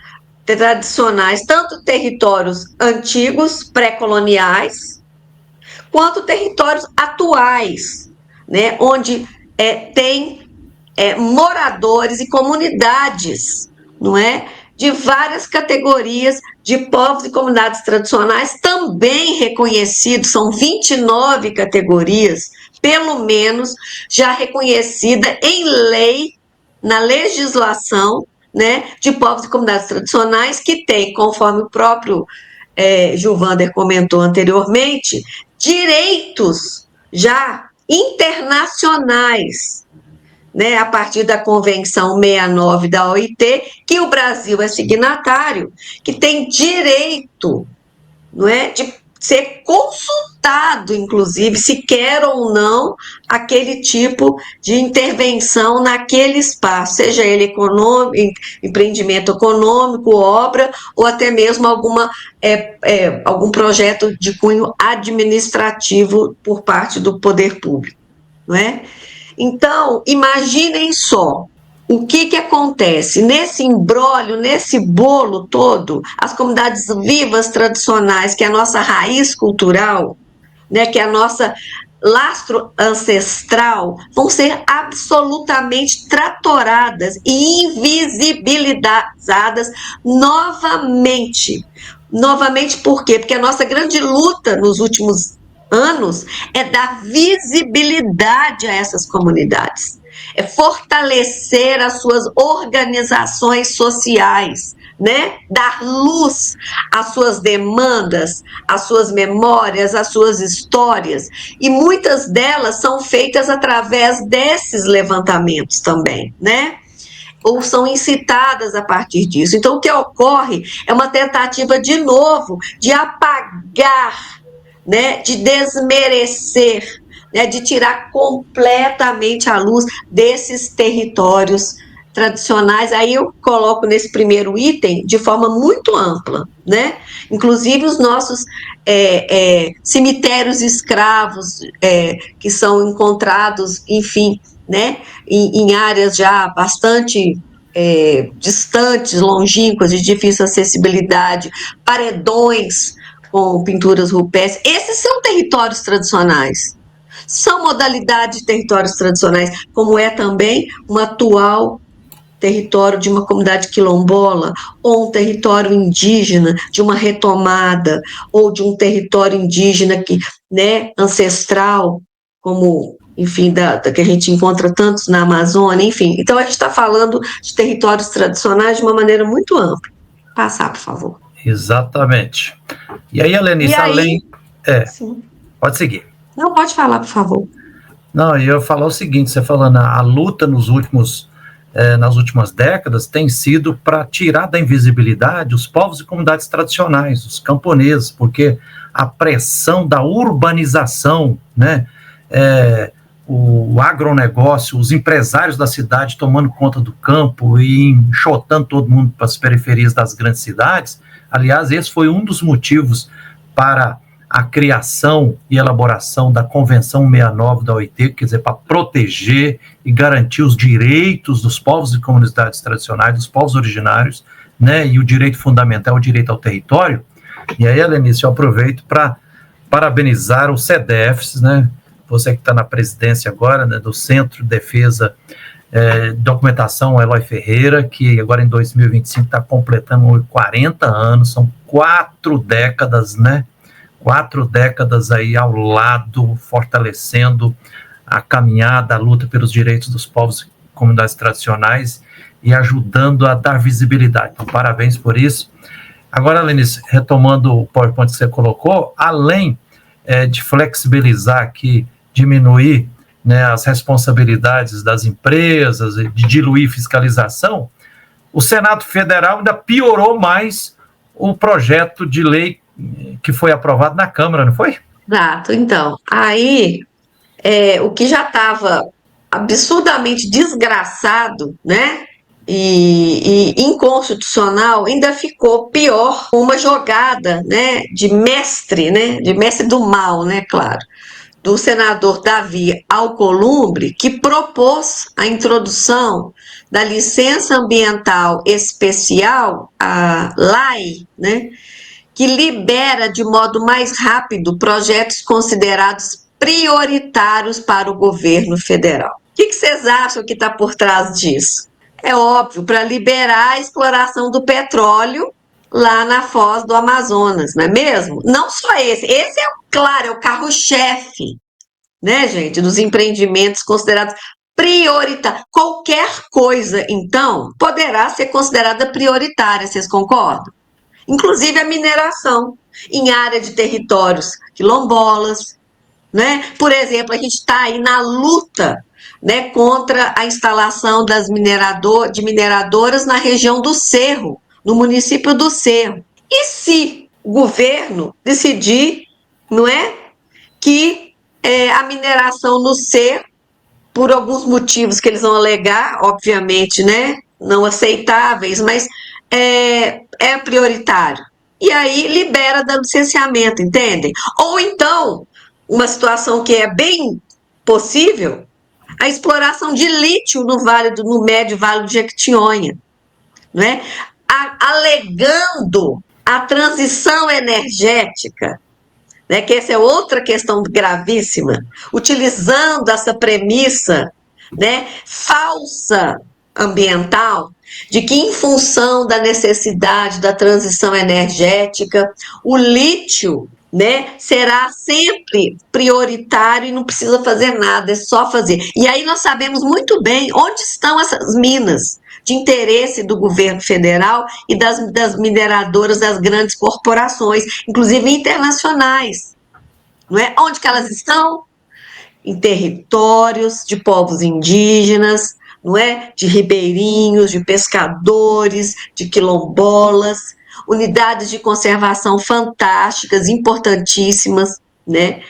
tradicionais, tanto territórios antigos, pré-coloniais, quanto territórios atuais, né, onde tem moradores e comunidades, não é, de várias categorias de povos e comunidades tradicionais, também reconhecidos, são 29 categorias, pelo menos, já reconhecida em lei, na legislação, né, de povos e comunidades tradicionais, que tem, conforme o próprio Gilvander comentou anteriormente, direitos já internacionais, né, a partir da Convenção 69 da OIT, que o Brasil é signatário, que tem direito, não é, de ser consultado, inclusive, se quer ou não aquele tipo de intervenção naquele espaço, seja ele econômico, empreendimento econômico, obra, ou até mesmo algum projeto de cunho administrativo por parte do poder público, não é? Então, imaginem só, o que acontece nesse imbróglio, nesse bolo todo, as comunidades vivas tradicionais, que é a nossa raiz cultural, né, que é a nossa lastro ancestral, vão ser absolutamente tratoradas e invisibilizadas novamente. Novamente por quê? Porque a nossa grande luta nos últimos anos é dar visibilidade a essas comunidades, é fortalecer as suas organizações sociais, né? Dar luz às suas demandas, às suas memórias, às suas histórias, e muitas delas são feitas através desses levantamentos também, né? Ou são incitadas a partir disso. Então, o que ocorre é uma tentativa, de novo, de apagar, né, de desmerecer, né, de tirar completamente a luz desses territórios tradicionais. Aí eu coloco nesse primeiro item de forma muito ampla, né? Inclusive os nossos cemitérios escravos que são encontrados, enfim, né, em áreas já bastante distantes, longínquas, de difícil acessibilidade, paredões com pinturas rupestres. Esses são territórios tradicionais. São modalidades de territórios tradicionais, como é também um atual território de uma comunidade quilombola, ou um território indígena, de uma retomada, ou de um território indígena que, né, ancestral, como, enfim, que a gente encontra tantos na Amazônia, enfim. Então, a gente está falando de territórios tradicionais de uma maneira muito ampla. Passar, por favor. Exatamente. E aí, Helenice, além... Sim. Pode seguir. Não, pode falar, por favor. Não, eu ia falar o seguinte, você falando, a luta nas últimas décadas tem sido para tirar da invisibilidade os povos e comunidades tradicionais, os camponeses, porque a pressão da urbanização, né, o agronegócio, os empresários da cidade tomando conta do campo e enxotando todo mundo para as periferias das grandes cidades. Aliás, esse foi um dos motivos para a criação e elaboração da Convenção 69 da OIT, quer dizer, para proteger e garantir os direitos dos povos e comunidades tradicionais, dos povos originários, né, e o direito fundamental, o direito ao território. E aí, Helenice, eu aproveito para parabenizar os CDFs, né, você que está na presidência agora, né, do Centro de Defesa Documentação Eloy Ferreira, que agora em 2025 está completando 40 anos, são 4 décadas, né, 4 décadas aí ao lado, fortalecendo a caminhada, a luta pelos direitos dos povos e comunidades tradicionais e ajudando a dar visibilidade. Então, parabéns por isso. Agora, Lenice, retomando o PowerPoint que você colocou, além de flexibilizar aqui, diminuir, né, as responsabilidades das empresas, de diluir fiscalização, o Senado Federal ainda piorou mais o projeto de lei que foi aprovado na Câmara, não foi? Exato. Então, aí, o que já estava absurdamente desgraçado, né, e inconstitucional, ainda ficou pior, uma jogada, né, de mestre do mal, né, claro, do senador Davi Alcolumbre, que propôs a introdução da licença ambiental especial, a LAI, né, que libera de modo mais rápido projetos considerados prioritários para o governo federal. O que vocês acham que está por trás disso? É óbvio, para liberar a exploração do petróleo lá na foz do Amazonas, não é mesmo? Não só esse é, claro, é o carro-chefe, né, gente, dos empreendimentos considerados prioritários. Qualquer coisa, então, poderá ser considerada prioritária, vocês concordam? Inclusive a mineração em área de territórios quilombolas, né? Por exemplo, a gente está aí na luta, né, contra a instalação de mineradoras na região do Cerro, no município do Cerro. E se o governo decidir, não é, que a mineração no Cerro, por alguns motivos que eles vão alegar, obviamente, né, não aceitáveis, mas é prioritário. E aí libera do licenciamento, entendem? Ou então, uma situação que é bem possível, a exploração de lítio no médio Vale do Jequitinhonha, né? Alegando a transição energética, né? Que essa é outra questão gravíssima, utilizando essa premissa, né, falsa ambiental, de que em função da necessidade da transição energética, o lítio, né, será sempre prioritário e não precisa fazer nada, é só fazer. E aí nós sabemos muito bem onde estão essas minas de interesse do governo federal e das mineradoras, das grandes corporações, inclusive internacionais. Não é? Onde que elas estão? Em territórios de povos indígenas, não é? De ribeirinhos, de pescadores, de quilombolas, unidades de conservação fantásticas, importantíssimas, né?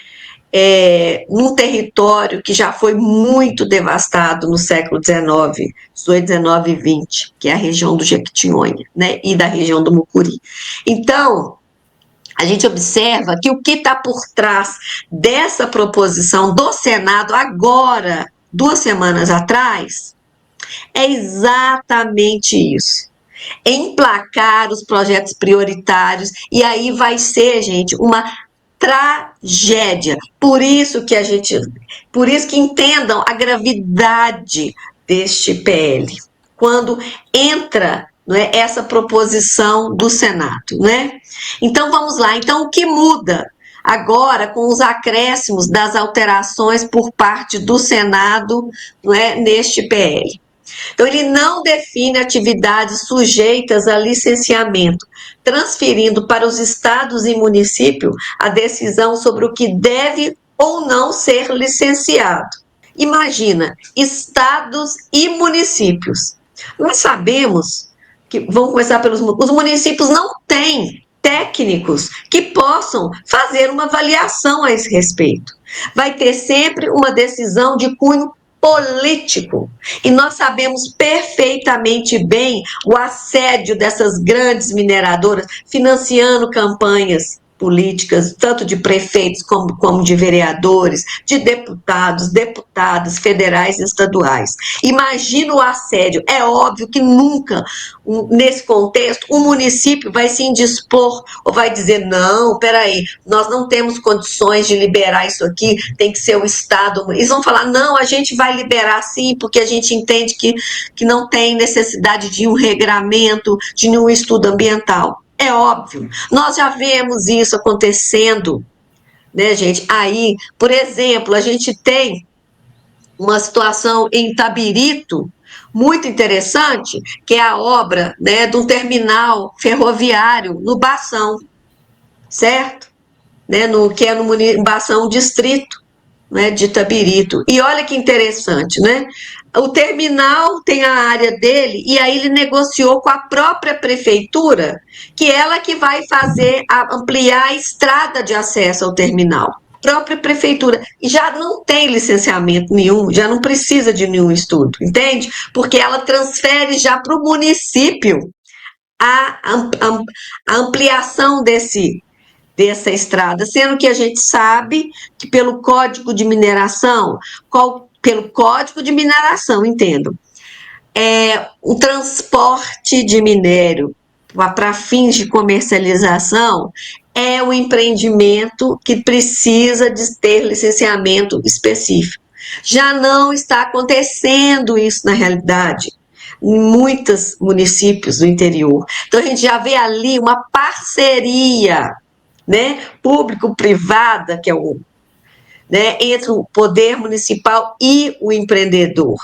Num território que já foi muito devastado no século XIX, 18, 19 e 20, que é a região do Jequitinhonha, né? E da região do Mucuri. Então, a gente observa que o que está por trás dessa proposição do Senado agora, 2 semanas atrás, é exatamente isso. emplacar os projetos prioritários, e aí vai ser, gente, uma tragédia. Por isso que entendam a gravidade deste PL, quando entra, não é, essa proposição do Senado, né? Então vamos lá. Então o que muda agora com os acréscimos das alterações por parte do Senado, não é, neste PL? Então, ele não define atividades sujeitas a licenciamento, transferindo para os estados e municípios a decisão sobre o que deve ou não ser licenciado. Imagina, estados e municípios. Nós sabemos que, vamos começar pelos os municípios não têm técnicos que possam fazer uma avaliação a esse respeito. Vai ter sempre uma decisão de cunho político. E nós sabemos perfeitamente bem o assédio dessas grandes mineradoras financiando campanhas políticas, tanto de prefeitos como de vereadores, de deputadas federais e estaduais. Imagina o assédio. É óbvio que nunca, nesse contexto, um município vai se indispor ou vai dizer, não, peraí, nós não temos condições de liberar isso aqui, tem que ser o Estado. Eles vão falar, não, a gente vai liberar sim, porque a gente entende que não tem necessidade de um regramento, de nenhum estudo ambiental. É óbvio, nós já vemos isso acontecendo, né, gente? Aí, por exemplo, a gente tem uma situação em Itabirito muito interessante, que é a obra, né, de um terminal ferroviário no Bação, certo? Né, que é no Bação Distrito, né, de Itabirito. E olha que interessante, né? O terminal tem a área dele e aí ele negociou com a própria prefeitura que ela que vai ampliar a estrada de acesso ao terminal. Própria prefeitura. E já não tem licenciamento nenhum, já não precisa de nenhum estudo, entende? Porque ela transfere já para o município a ampliação dessa estrada, sendo que a gente sabe que pelo Código de Mineração, entendo, o transporte de minério para fins de comercialização é um empreendimento que precisa de ter licenciamento específico. Já não está acontecendo isso na realidade em muitos municípios do interior. Então a gente já vê ali uma parceria, né, público-privada, que é né, entre o poder municipal e o empreendedor,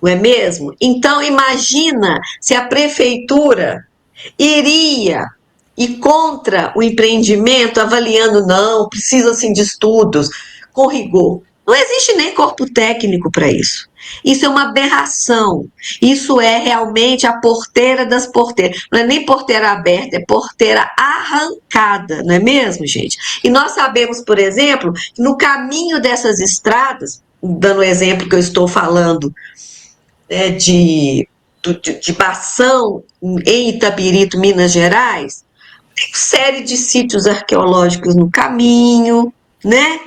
não é mesmo? Então, imagina se a prefeitura iria ir contra o empreendimento, avaliando, não, precisa-se de estudos, com rigor. Não existe nem corpo técnico para isso. Isso é uma aberração. Isso é realmente a porteira das porteiras. Não é nem porteira aberta, é porteira arrancada, não é mesmo, gente? E nós sabemos, por exemplo, que no caminho dessas estradas, dando o exemplo que eu estou falando, né, de Bação, em Itabirito, Minas Gerais, tem série de sítios arqueológicos no caminho, né?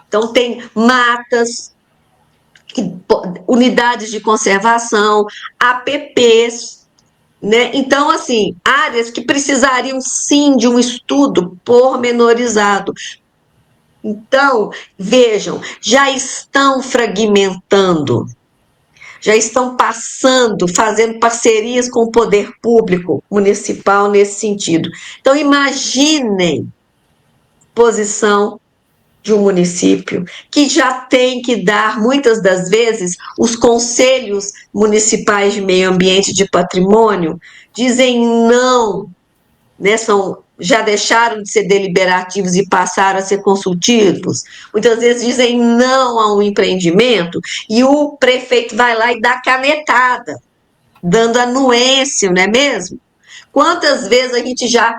Então, tem matas, unidades de conservação, APPs, né? Então, assim, áreas que precisariam, sim, de um estudo pormenorizado. Então, vejam, já estão fragmentando, já estão fazendo parcerias com o poder público municipal nesse sentido. Então, imaginem posição de um município que já tem que dar, muitas das vezes, os conselhos municipais de meio ambiente e de patrimônio dizem não, né, já deixaram de ser deliberativos e passaram a ser consultivos, muitas vezes dizem não a um empreendimento e o prefeito vai lá e dá canetada, dando anuência, não é mesmo? Quantas vezes a gente já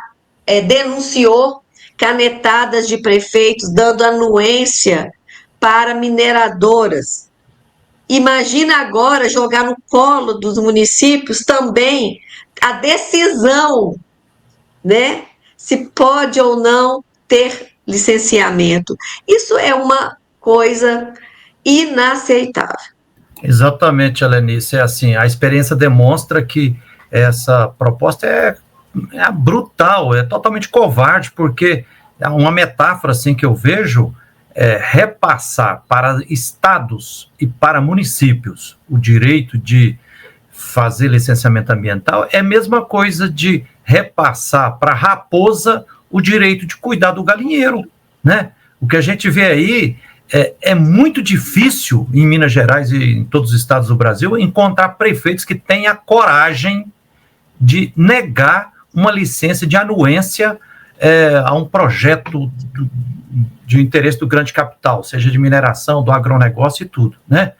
denunciou canetadas de prefeitos dando anuência para mineradoras? Imagina agora jogar no colo dos municípios também a decisão, né, se pode ou não ter licenciamento. Isso é uma coisa inaceitável. Exatamente, Helenice. É assim, a experiência demonstra que essa proposta é brutal, é totalmente covarde, porque uma metáfora assim que eu vejo é repassar para estados e para municípios o direito de fazer licenciamento ambiental é a mesma coisa de repassar para a raposa o direito de cuidar do galinheiro, né? O que a gente vê aí é muito difícil em Minas Gerais e em todos os estados do Brasil encontrar prefeitos que tenham a coragem de negar uma licença de anuência a um projeto de interesse do grande capital, seja de mineração, do agronegócio e tudo, né?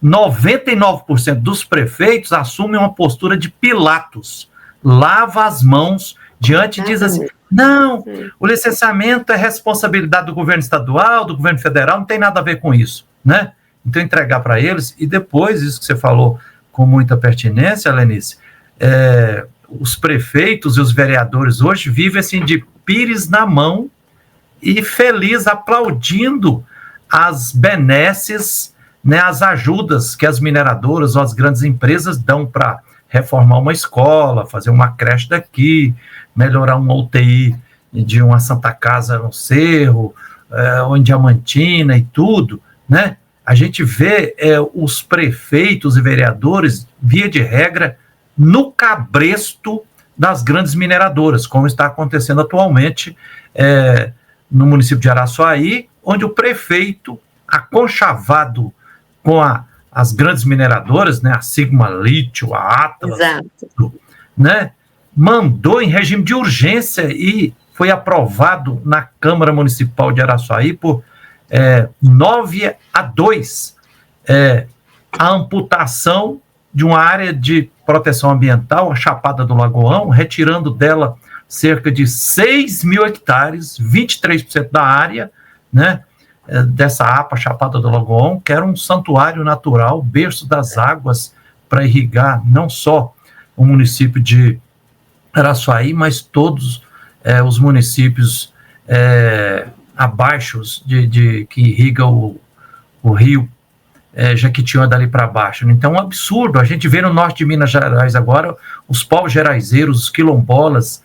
99% dos prefeitos assumem uma postura de Pilatos, lava as mãos diante e diz assim, não, o licenciamento é responsabilidade do governo estadual, do governo federal, não tem nada a ver com isso, né? Então entregar para eles, e depois, isso que você falou com muita pertinência, Lenice, os prefeitos e os vereadores hoje vivem assim de pires na mão e feliz aplaudindo as benesses, né, as ajudas que as mineradoras ou as grandes empresas dão para reformar uma escola, fazer uma creche daqui, melhorar uma UTI de uma Santa Casa no Cerro, ou em Diamantina e tudo, né? A gente vê os prefeitos e vereadores, via de regra, no cabresto das grandes mineradoras, como está acontecendo atualmente no município de Araçuaí, onde o prefeito, aconchavado com as grandes mineradoras, né, a Sigma Lítio, a Atlas, né, mandou em regime de urgência e foi aprovado na Câmara Municipal de Araçuaí por 9-2 a amputação de uma área de proteção ambiental, a Chapada do Lagoão, retirando dela cerca de 6 mil hectares, 23% da área, né, dessa APA Chapada do Lagoão, que era um santuário natural, berço das águas para irrigar não só o município de Araçuaí, mas todos os municípios abaixo que irriga o rio Jequitinhonha dali para baixo. Então, é um absurdo. A gente vê no norte de Minas Gerais agora os povos geraizeiros, os quilombolas,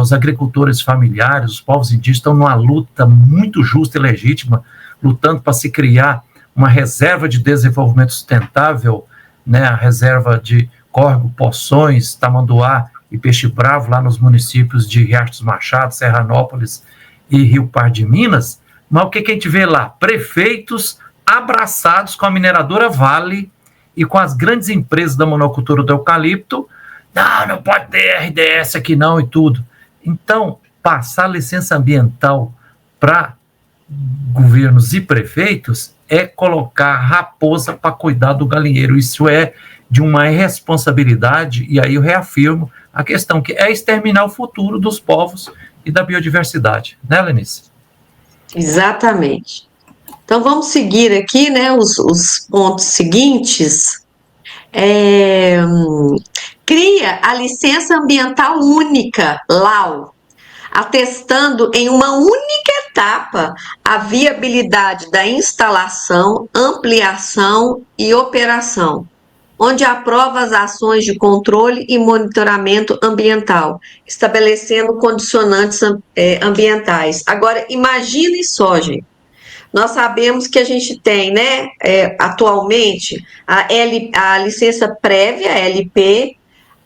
os agricultores familiares, os povos indígenas estão numa luta muito justa e legítima, lutando para se criar uma reserva de desenvolvimento sustentável, né, a reserva de Córrego, Poções, Tamanduá e Peixe Bravo, lá nos municípios de Riacho dos Machados, Serranópolis e Rio Pardo de Minas. Mas o que a gente vê lá? Prefeitos abraçados com a mineradora Vale e com as grandes empresas da monocultura do eucalipto. Não pode ter RDS aqui não e tudo. Então, passar licença ambiental para governos e prefeitos é colocar raposa para cuidar do galinheiro. Isso é de uma irresponsabilidade, e aí eu reafirmo a questão que é exterminar o futuro dos povos e da biodiversidade. Né, Lenice? Exatamente. Então, vamos seguir aqui, né, os pontos seguintes. Cria a licença ambiental única, LAU, atestando em uma única etapa a viabilidade da instalação, ampliação e operação, onde aprova as ações de controle e monitoramento ambiental, estabelecendo condicionantes ambientais. Agora, imagine só, gente. Nós sabemos que a gente tem, né, atualmente, a licença prévia, a LP,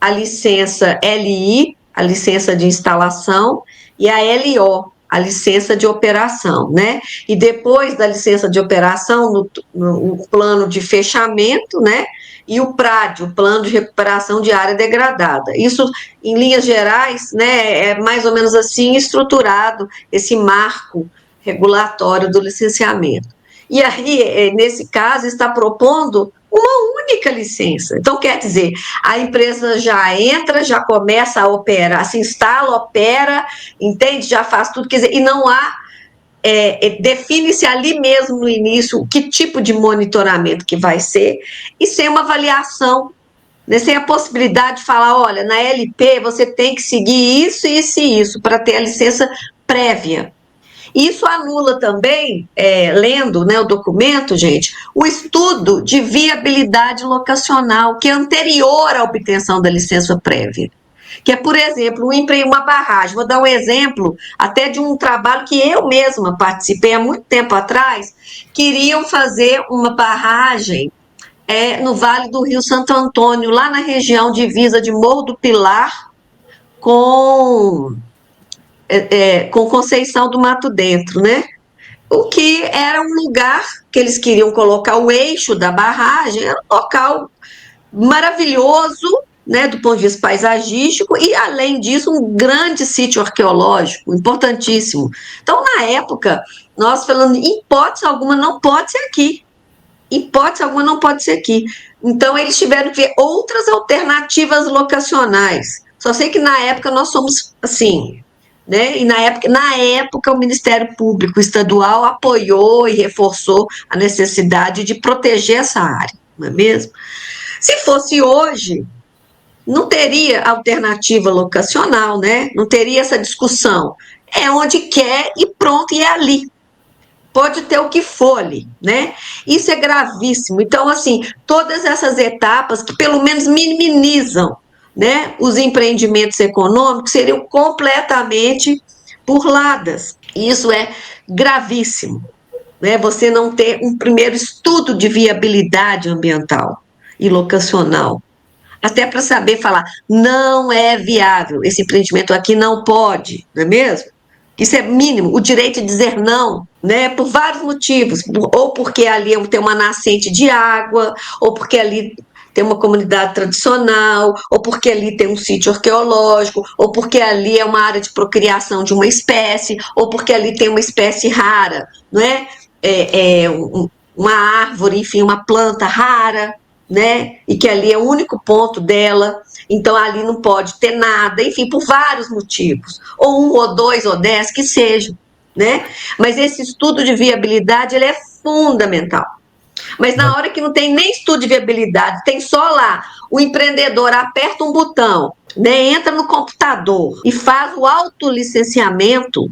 a licença LI, a licença de instalação, e a LO, a licença de operação, né? E depois da licença de operação, no plano de fechamento, né? E o PRAD, o Plano de Recuperação de Área Degradada. Isso, em linhas gerais, né, é mais ou menos assim estruturado esse marco regulatório do licenciamento. E aí, nesse caso, está propondo uma única licença. Então, quer dizer, a empresa já entra, já começa a operar, se instala, opera, entende? Já faz tudo, quer dizer, e não há, define-se ali mesmo no início que tipo de monitoramento que vai ser, e sem uma avaliação, né, sem a possibilidade de falar, olha, na LP você tem que seguir isso, isso e isso, para ter a licença prévia. Isso anula também, lendo, né, o documento, gente, o estudo de viabilidade locacional, que é anterior à obtenção da licença prévia. Que é, por exemplo, uma barragem. Vou dar um exemplo até de um trabalho que eu mesma participei há muito tempo atrás. Queriam fazer uma barragem no Vale do Rio Santo Antônio, lá na região divisa de Morro do Pilar com Conceição do Mato Dentro, né? O que era um lugar que eles queriam colocar o eixo da barragem, era um local maravilhoso, né, do ponto de vista paisagístico, e, além disso, um grande sítio arqueológico, importantíssimo. Então, na época, nós falando, em hipótese alguma, não pode ser aqui. Hipótese alguma, não pode ser aqui. Então, eles tiveram que ver outras alternativas locacionais. Só sei que, na época, nós somos assim, né? E, na época, o Ministério Público Estadual apoiou e reforçou a necessidade de proteger essa área, não é mesmo? Se fosse hoje, não teria alternativa locacional, né? Não teria essa discussão. É onde quer e pronto, e é ali. Pode ter o que for ali, né? Isso é gravíssimo. Então, assim, todas essas etapas que pelo menos minimizam, né, os empreendimentos econômicos seriam completamente burladas. Isso é gravíssimo, né? Você não ter um primeiro estudo de viabilidade ambiental e locacional, até para saber falar, não é viável, esse empreendimento aqui não pode, não é mesmo? Isso é mínimo, o direito de dizer não, né, por vários motivos, ou porque ali tem uma nascente de água, ou porque ali tem uma comunidade tradicional, ou porque ali tem um sítio arqueológico, ou porque ali é uma área de procriação de uma espécie, ou porque ali tem uma espécie rara, não é? Uma árvore, enfim, uma planta rara, né? E que ali é o único ponto dela, então ali não pode ter nada, enfim, por vários motivos, ou 1, ou 2, ou 10, que sejam, né? Mas esse estudo de viabilidade, ele é fundamental. Mas na hora que não tem nem estudo de viabilidade, tem só lá, o empreendedor aperta um botão, né, entra no computador e faz o autolicenciamento,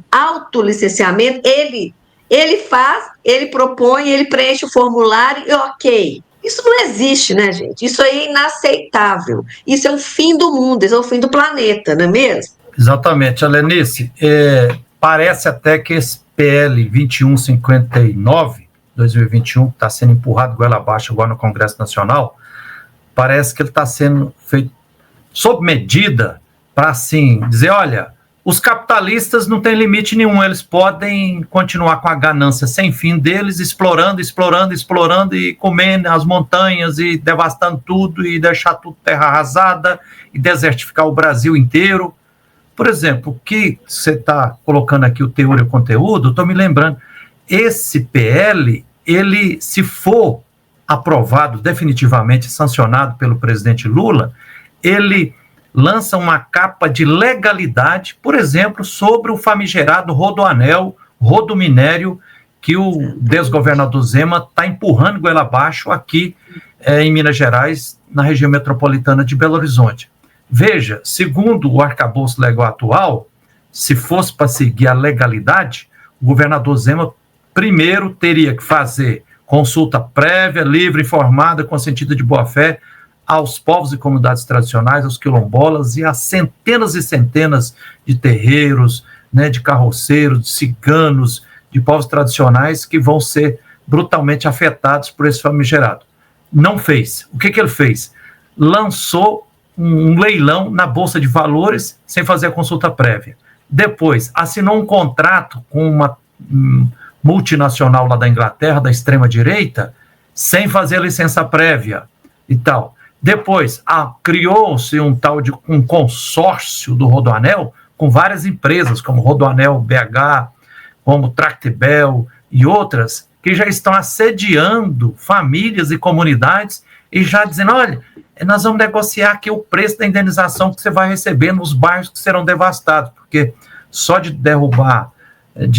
ele faz, ele propõe, ele preenche o formulário e ok. Isso não existe, né, gente? Isso aí é inaceitável. Isso é o fim do mundo, isso é o fim do planeta, não é mesmo? Exatamente, Alenice. Parece até que esse PL 2159, 2021, que está sendo empurrado goela abaixo agora no Congresso Nacional, parece que ele está sendo feito sob medida para, assim, dizer, olha, os capitalistas não têm limite nenhum, eles podem continuar com a ganância sem fim deles, explorando e comendo as montanhas e devastando tudo e deixar tudo terra arrasada e desertificar o Brasil inteiro. Por exemplo, o que você está colocando aqui, o teor e o conteúdo, eu estou me lembrando, esse PL, ele, se for aprovado definitivamente, sancionado pelo presidente Lula, ele lança uma capa de legalidade, por exemplo, sobre o famigerado rodoanel, rodominério, que o desgovernador Zema está empurrando goela abaixo aqui em Minas Gerais, na região metropolitana de Belo Horizonte. Veja, segundo o arcabouço legal atual, se fosse para seguir a legalidade, o governador Zema primeiro teria que fazer consulta prévia, livre, informada, consentida de boa-fé, aos povos e comunidades tradicionais, aos quilombolas e às centenas e centenas de terreiros, né, de carroceiros, de ciganos, de povos tradicionais que vão ser brutalmente afetados por esse famigerado. Não fez. O que ele fez? Lançou um leilão na Bolsa de Valores sem fazer a consulta prévia. Depois, assinou um contrato com uma multinacional lá da Inglaterra, da extrema-direita, sem fazer a licença prévia e tal. Depois, criou-se um tal de um consórcio do Rodoanel com várias empresas, como Rodoanel BH, como Tractebel e outras, que já estão assediando famílias e comunidades e já dizendo, olha, nós vamos negociar aqui o preço da indenização que você vai receber nos bairros que serão devastados, porque só de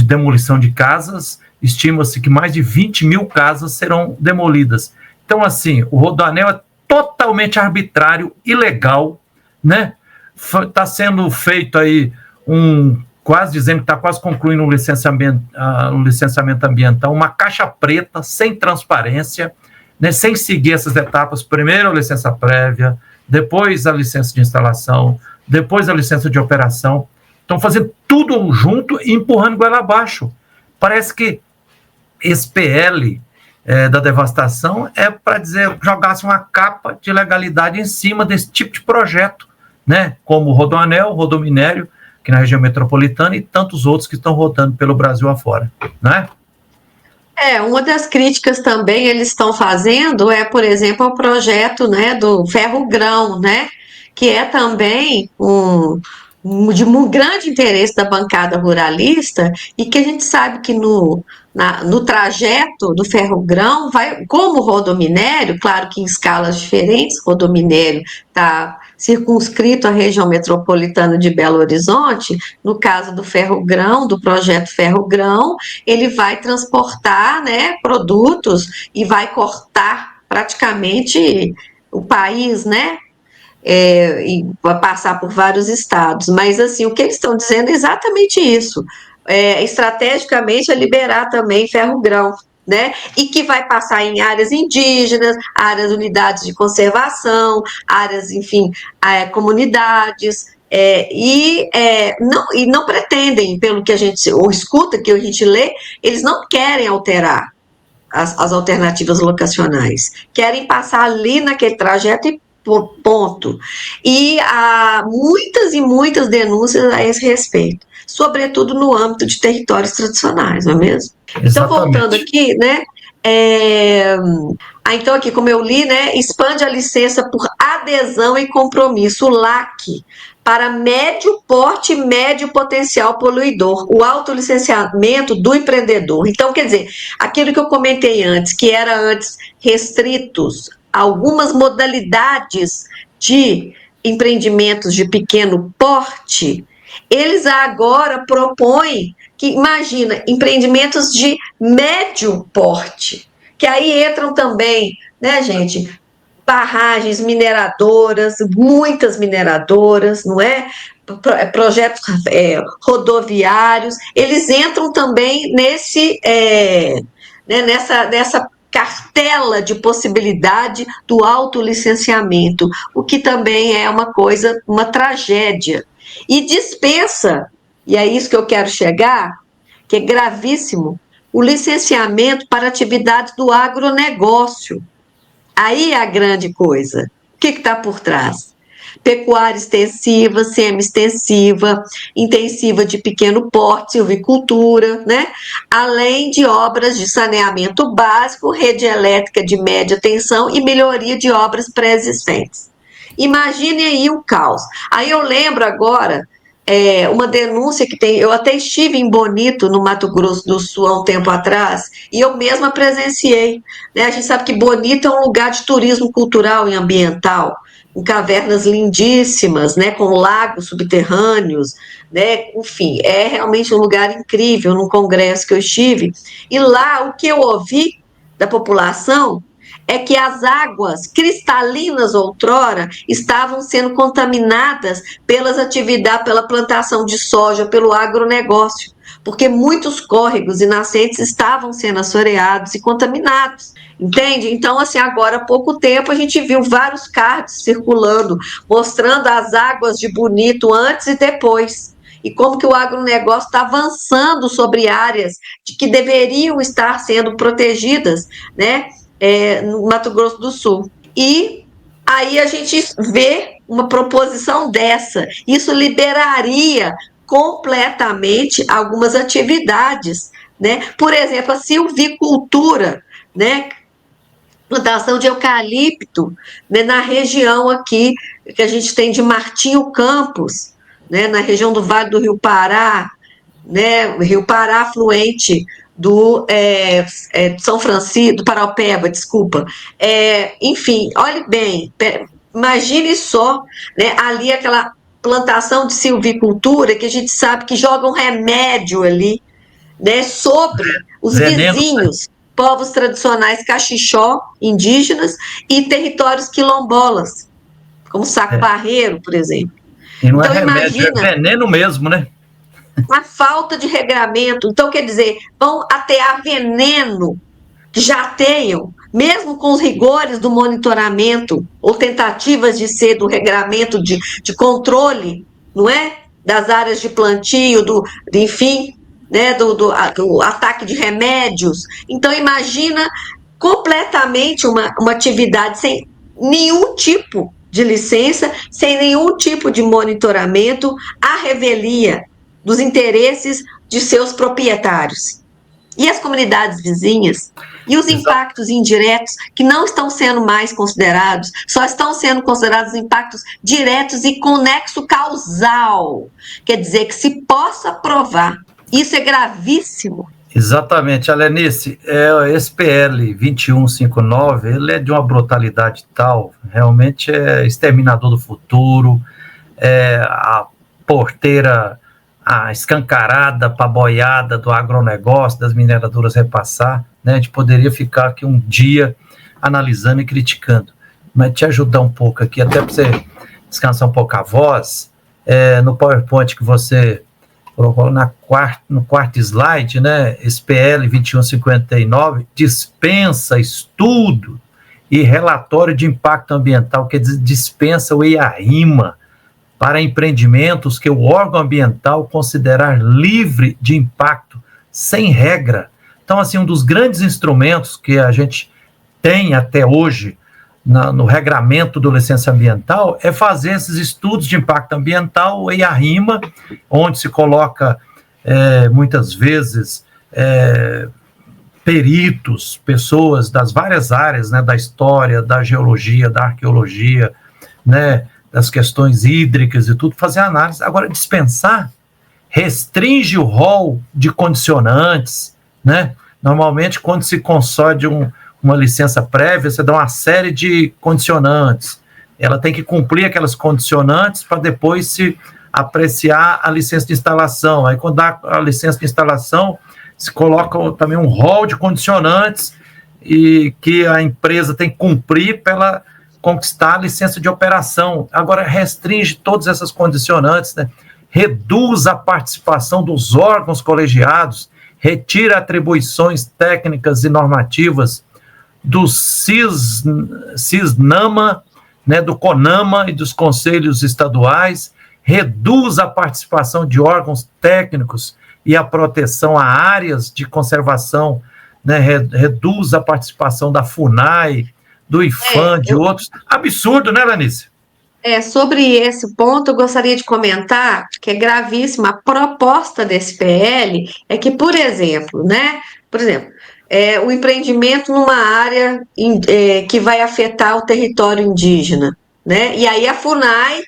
demolição de casas, estima-se que mais de 20 mil casas serão demolidas. Então, assim, o Rodoanel é totalmente arbitrário, ilegal, né? Está sendo feito aí quase dizendo que está quase concluindo o licenciamento ambiental, uma caixa preta, sem transparência, né, sem seguir essas etapas, primeiro a licença prévia, depois a licença de instalação, depois a licença de operação. Estão fazendo tudo junto e empurrando goela abaixo. Parece que esse PL da devastação é para dizer, jogasse uma capa de legalidade em cima desse tipo de projeto, né? Como o Rodoanel, o Rodominério, aqui na região metropolitana, e tantos outros que estão rodando pelo Brasil afora, né? Uma das críticas também eles estão fazendo por exemplo, o projeto, né, do ferro-grão, né, que é também de um grande interesse da bancada ruralista, e que a gente sabe que no trajeto do ferro-grão, como o rodominério, claro que em escalas diferentes, o rodominério está circunscrito à região metropolitana de Belo Horizonte, no caso do ferro-grão, do projeto ferro-grão, ele vai transportar, né, produtos e vai cortar praticamente o país, né, e vai passar por vários estados, mas assim, o que eles estão dizendo é exatamente isso, estrategicamente é liberar também ferro-grão, né, e que vai passar em áreas indígenas, áreas, unidades de conservação, áreas, enfim, comunidades, e não pretendem, pelo que a gente ou escuta, que a gente lê, eles não querem alterar as alternativas locacionais, querem passar ali naquele trajeto e ponto. E há muitas e muitas denúncias a esse respeito, sobretudo no âmbito de territórios tradicionais, não é mesmo? Exatamente. Então, voltando aqui, né? Então, aqui, como eu li, né? Expande a licença por adesão e compromisso, o LAC, para médio porte e médio potencial poluidor, o autolicenciamento do empreendedor. Então, quer dizer, aquilo que eu comentei antes, que era antes restritos algumas modalidades de empreendimentos de pequeno porte, eles agora propõem que, imagina, empreendimentos de médio porte, que aí entram também, né, gente, barragens mineradoras, muitas mineradoras, não é? Projetos rodoviários, eles entram também nessa cartela de possibilidade do autolicenciamento, o que também é uma coisa, uma tragédia. E dispensa, e é isso que eu quero chegar, que é gravíssimo, o licenciamento para atividades do agronegócio. Aí é a grande coisa. O que está por trás? Pecuária extensiva, semi-extensiva, intensiva de pequeno porte, silvicultura, né? Além de obras de saneamento básico, rede elétrica de média tensão e melhoria de obras pré-existentes. Imagine aí o caos. Aí eu lembro agora uma denúncia que tem, eu até estive em Bonito, no Mato Grosso do Sul, há um tempo atrás, e eu mesma presenciei, né? A gente sabe que Bonito é um lugar de turismo cultural e ambiental, com cavernas lindíssimas, né, com lagos subterrâneos, né, enfim, é realmente um lugar incrível, num congresso que eu estive, e lá o que eu ouvi da população é que as águas cristalinas outrora estavam sendo contaminadas pela plantação de soja, pelo agronegócio, porque muitos córregos e nascentes estavam sendo assoreados e contaminados. Entende? Então, assim, agora há pouco tempo a gente viu vários cards circulando, mostrando as águas de Bonito antes e depois. E como que o agronegócio está avançando sobre áreas que deveriam estar sendo protegidas, né, no Mato Grosso do Sul. E aí a gente vê uma proposição dessa. Isso liberaria completamente algumas atividades, né? Por exemplo, a silvicultura, né? Plantação de eucalipto, né, na região aqui que a gente tem de Martinho Campos, né, na região do Vale do Rio Pará, né, Rio Pará afluente do São Francisco, do Paraupeba, desculpa. Enfim, olhe bem, imagine só, né, ali aquela plantação de silvicultura que a gente sabe que joga um remédio ali, né, sobre os vizinhos, povos tradicionais cachixó, indígenas, e territórios quilombolas, como Saco Barreiro, por exemplo. E não então, é remédio, imagina, é veneno mesmo, né? a falta de regramento. Então, quer dizer, vão atear veneno que já tenham, mesmo com os rigores do monitoramento ou tentativas de ser do regramento de controle, não é? Das áreas de plantio, enfim, né? Do ataque de remédios. Então, imagina completamente uma atividade sem nenhum tipo de licença, sem nenhum tipo de monitoramento, à revelia dos interesses de seus proprietários. E as comunidades vizinhas? E os impactos indiretos que não estão sendo mais considerados, só estão sendo considerados impactos diretos e com nexo causal. Quer dizer, que se possa provar. Isso é gravíssimo. Exatamente, Alenice, esse PL 2159, ele é de uma brutalidade tal, realmente é exterminador do futuro, a porteira, a escancarada, paboiada do agronegócio, das mineradoras repassar, né? A gente poderia ficar aqui um dia analisando e criticando, mas te ajudar um pouco aqui, até para você descansar um pouco a voz, no PowerPoint que você colocou no quarto slide, né? Esse PL 2159 dispensa estudo e relatório de impacto ambiental, quer dizer, dispensa o EIA-RIMA para empreendimentos que o órgão ambiental considerar livre de impacto, sem regra. Então, assim, um dos grandes instrumentos que a gente tem até hoje no regramento do licença ambiental é fazer esses estudos de impacto ambiental, e a RIMA, onde se coloca, muitas vezes, peritos, pessoas das várias áreas, né, da história, da geologia, da arqueologia, né, das questões hídricas e tudo, fazer análise. Agora, dispensar restringe o rol de condicionantes, né? Normalmente, quando se concede uma licença prévia, você dá uma série de condicionantes. Ela tem que cumprir aquelas condicionantes para depois se apreciar a licença de instalação. Aí, quando dá a licença de instalação, se coloca também um rol de condicionantes e que a empresa tem que cumprir para ela conquistar a licença de operação. Agora, restringe todas essas condicionantes, né? Reduz a participação dos órgãos colegiados, retira atribuições técnicas e normativas do CISNAMA, né, do CONAMA e dos conselhos estaduais, reduz a participação de órgãos técnicos e a proteção a áreas de conservação, né, reduz a participação da FUNAI, do IFAM, de outros. Absurdo, né, Lanice? Sobre esse ponto, eu gostaria de comentar que é gravíssima. A proposta desse PL é que, por exemplo, o empreendimento numa área que vai afetar o território indígena, né? E aí a FUNAI,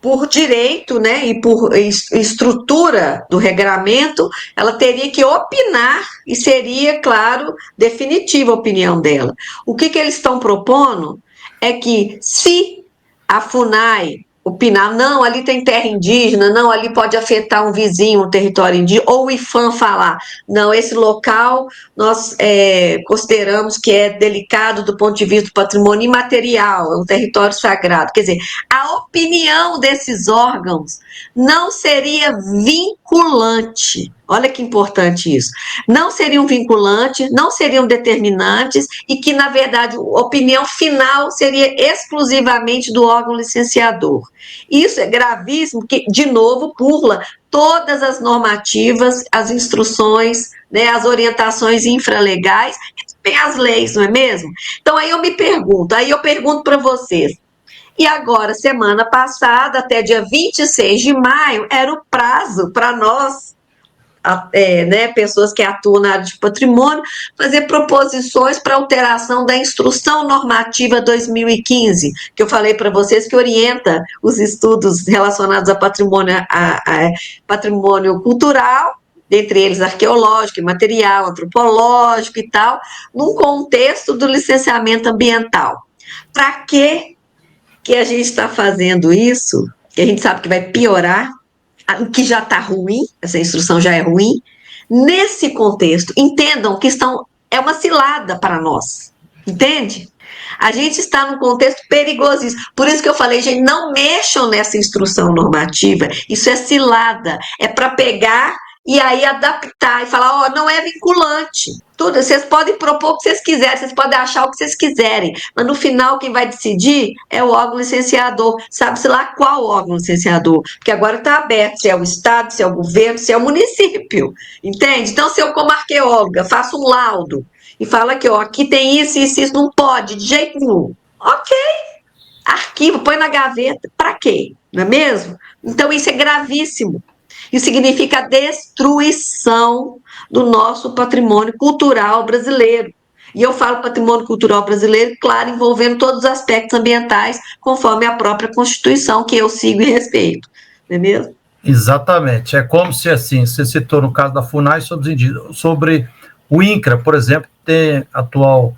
por direito, né, e por estrutura do regramento, ela teria que opinar e seria, claro, definitiva a opinião dela. O que eles estão propondo é que, se a FUNAI opinar, não, ali tem terra indígena, não, ali pode afetar um vizinho, um território indígena, ou o IFAM falar, não, esse local nós consideramos que é delicado do ponto de vista do patrimônio imaterial, é um território sagrado. Quer dizer, a opinião desses órgãos não seria vinculante. Olha que importante isso. Não seriam vinculantes, não seriam determinantes e que, na verdade, a opinião final seria exclusivamente do órgão licenciador. Isso é gravíssimo, porque, de novo, burla todas as normativas, as instruções, né, as orientações infralegais, bem as leis, não é mesmo? Então, aí eu pergunto para vocês, e agora, semana passada, até dia 26 de maio, era o prazo para nós, pessoas que atuam na área de patrimônio, fazer proposições para alteração da Instrução Normativa 2015, que eu falei para vocês que orienta os estudos relacionados a patrimônio cultural, dentre eles arqueológico, imaterial, antropológico e tal, num contexto do licenciamento ambiental. Para que a gente está fazendo isso, que a gente sabe que vai piorar, o que já está ruim, essa instrução já é ruim, nesse contexto, entendam que é uma cilada para nós, entende? A gente está num contexto perigosíssimo. Por isso que eu falei, gente, não mexam nessa instrução normativa. Isso é cilada. É para pegar e aí adaptar e falar, não é vinculante. Tudo, vocês podem propor o que vocês quiserem, vocês podem achar o que vocês quiserem, mas no final quem vai decidir é o órgão licenciador. Sabe-se lá qual órgão licenciador? Porque agora está aberto, se é o Estado, se é o governo, se é o município. Entende? Então, se eu, como arqueóloga, faço um laudo e fala que, aqui tem isso não pode, de jeito nenhum. Ok, arquivo, põe na gaveta, para quê? Não é mesmo? Então isso é gravíssimo. Isso significa a destruição do nosso patrimônio cultural brasileiro. E eu falo patrimônio cultural brasileiro, claro, envolvendo todos os aspectos ambientais, conforme a própria Constituição, que eu sigo e respeito. Não é mesmo? Exatamente. É como se, assim, você citou no caso da FUNAI sobre o INCRA, por exemplo, tem atual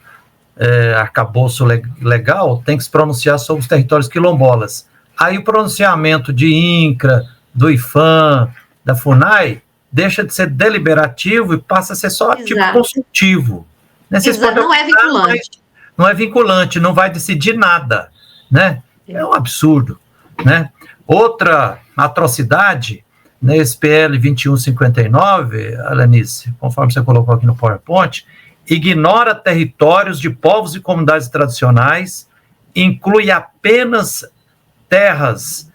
arcabouço legal, tem que se pronunciar sobre os territórios quilombolas. Aí o pronunciamento de INCRA, do IFAM, da FUNAI, deixa de ser deliberativo e passa a ser só tipo consultivo. Né? Não é vinculante. Não é vinculante, não vai decidir nada. Né? É um absurdo. Né? Outra atrocidade, nesse PL 2159, Alanice, conforme você colocou aqui no PowerPoint, ignora territórios de povos e comunidades tradicionais, inclui apenas terras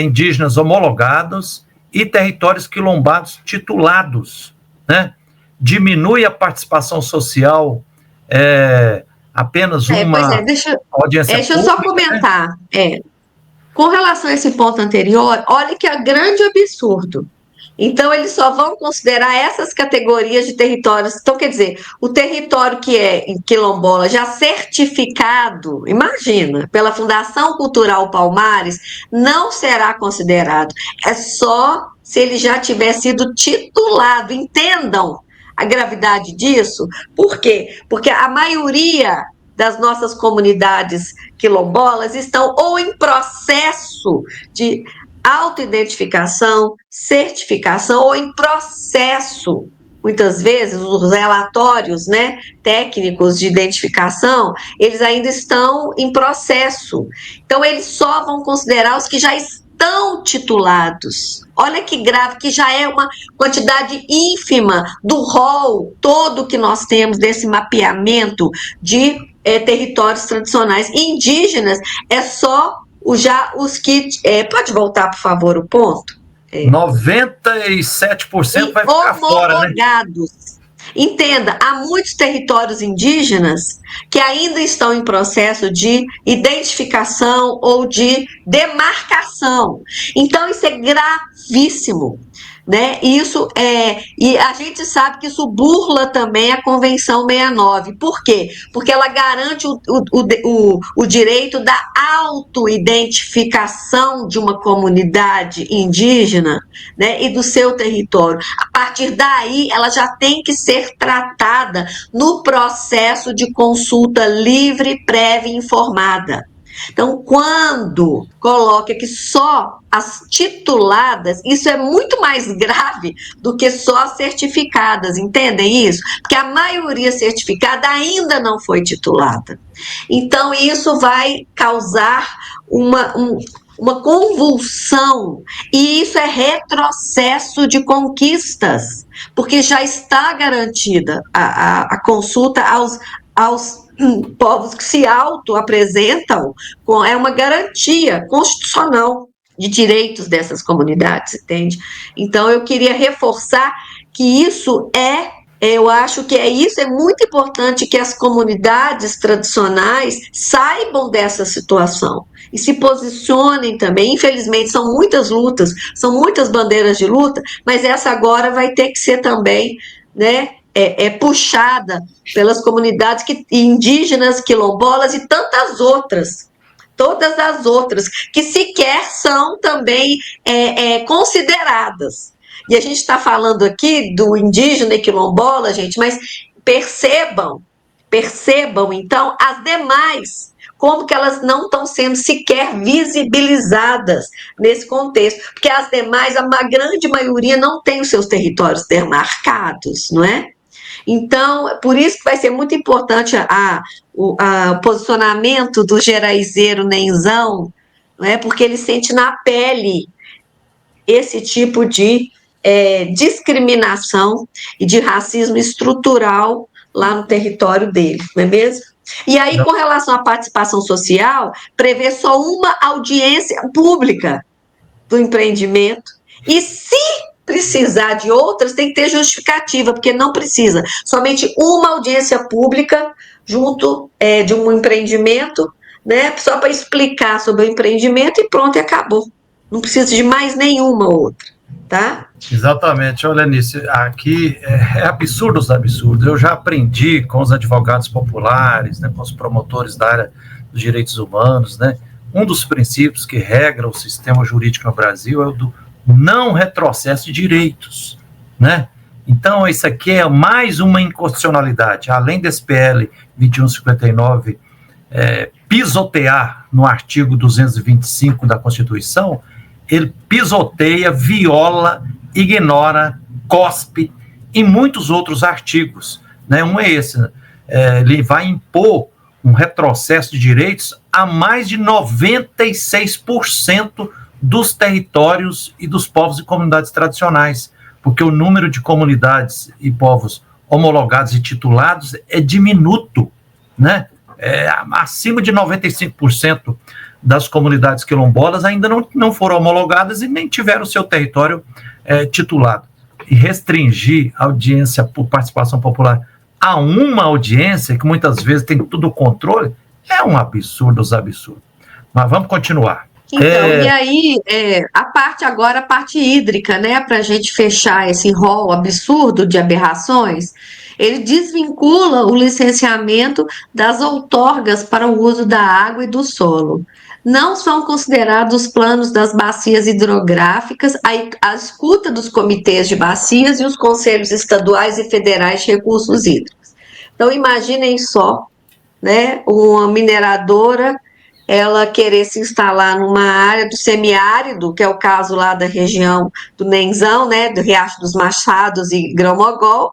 indígenas homologados e territórios quilombados titulados, né? Diminui a participação social, apenas uma audiência Deixa eu só comentar. Né? Com relação a esse ponto anterior, olha que é grande absurdo. Então, eles só vão considerar essas categorias de territórios. Então, quer dizer, o território que é em quilombola já certificado, imagina, pela Fundação Cultural Palmares, não será considerado. É só se ele já tiver sido titulado. Entendam a gravidade disso. Por quê? Porque a maioria das nossas comunidades quilombolas estão ou em processo de autoidentificação, certificação ou em processo. Muitas vezes, os relatórios, né, técnicos de identificação, eles ainda estão em processo. Então, eles só vão considerar os que já estão titulados. Olha que grave, que já é uma quantidade ínfima do rol todo que nós temos desse mapeamento de territórios tradicionais indígenas, é só os que... pode voltar, por favor, o ponto? 97% vai ficar fora, né? Entenda, há muitos territórios indígenas que ainda estão em processo de identificação ou de demarcação. Então, isso é gravíssimo. Né? E a gente sabe que isso burla também a Convenção 69. Por quê? Porque ela garante o direito da autoidentificação de uma comunidade indígena, né, e do seu território. A partir daí, ela já tem que ser tratada no processo de consulta livre, prévia e informada. Então, quando coloca que só as tituladas, isso é muito mais grave do que só as certificadas, entendem isso? Porque a maioria certificada ainda não foi titulada. Então, isso vai causar uma convulsão, e isso é retrocesso de conquistas, porque já está garantida a consulta aos povos que se auto-apresentam, é uma garantia constitucional de direitos dessas comunidades, entende? Então, eu queria reforçar que isso eu acho que é muito importante que as comunidades tradicionais saibam dessa situação e se posicionem também. Infelizmente, são muitas lutas, são muitas bandeiras de luta, mas essa agora vai ter que ser também, né, puxada pelas comunidades indígenas, quilombolas e tantas outras, todas as outras, que sequer são também consideradas. E a gente está falando aqui do indígena e quilombola, gente, mas percebam, então, as demais, como que elas não estão sendo sequer visibilizadas nesse contexto, porque as demais, a grande maioria, não tem os seus territórios demarcados, não é? Então, por isso que vai ser muito importante o posicionamento do geraizeiro Nenzão, né? Porque ele sente na pele esse tipo de discriminação e de racismo estrutural lá no território dele, não é mesmo? E aí, com relação à participação social, prevê só uma audiência pública do empreendimento, e se precisar de outras, tem que ter justificativa, porque não precisa. Somente uma audiência pública junto de um empreendimento, né, só para explicar sobre o empreendimento e pronto, e acabou. Não precisa de mais nenhuma outra, tá? Exatamente. Olha, Nisso, aqui é absurdo os absurdos. Eu já aprendi com os advogados populares, né, com os promotores da área dos direitos humanos, né? Um dos princípios que regra o sistema jurídico no Brasil é o do não retrocesso de direitos, né? Então, isso aqui é mais uma inconstitucionalidade. Além desse PL 2159 pisotear no artigo 225 da Constituição, ele pisoteia, viola, ignora, cospe em muitos outros artigos, né? Um é esse, né? Ele vai impor um retrocesso de direitos a mais de 96% dos territórios e dos povos e comunidades tradicionais, porque o número de comunidades e povos homologados e titulados é diminuto, né? Acima de 95% das comunidades quilombolas ainda não foram homologadas e nem tiveram seu território titulado. E restringir a audiência por participação popular a uma audiência, que muitas vezes tem tudo o controle, é um absurdo dos absurdos. Mas vamos continuar. Então, e aí, a parte hídrica, né, para a gente fechar esse rol absurdo de aberrações, ele desvincula o licenciamento das outorgas para o uso da água e do solo. Não são considerados os planos das bacias hidrográficas, a escuta dos comitês de bacias e os conselhos estaduais e federais de recursos hídricos. Então, imaginem só, né, uma mineradora, ela querer se instalar numa área do semiárido, que é o caso lá da região do Nenzão, né, do Riacho dos Machados e Grão-Mogol,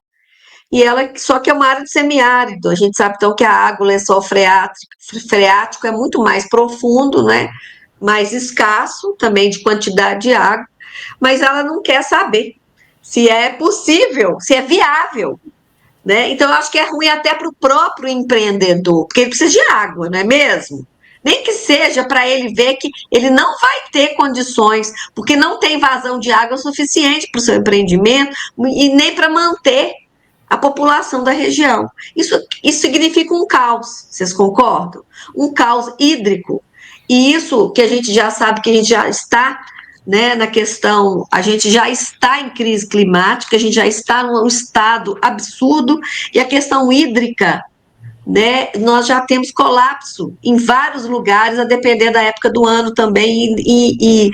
e ela só que é uma área de semiárido. A gente sabe então que a água, o lençol freático é muito mais profundo, né, mais escasso também de quantidade de água, mas ela não quer saber se é possível, se é viável, né? Então eu acho que é ruim até para o próprio empreendedor, porque ele precisa de água, não é mesmo? Nem que seja para ele ver que ele não vai ter condições, porque não tem vazão de água suficiente para o seu empreendimento e nem para manter a população da região. Isso significa um caos, vocês concordam? Um caos hídrico. E isso que a gente já sabe que a gente já está, né, na questão, a gente já está em crise climática, a gente já está num estado absurdo, e a questão hídrica, né, nós já temos colapso em vários lugares, a depender da época do ano também, e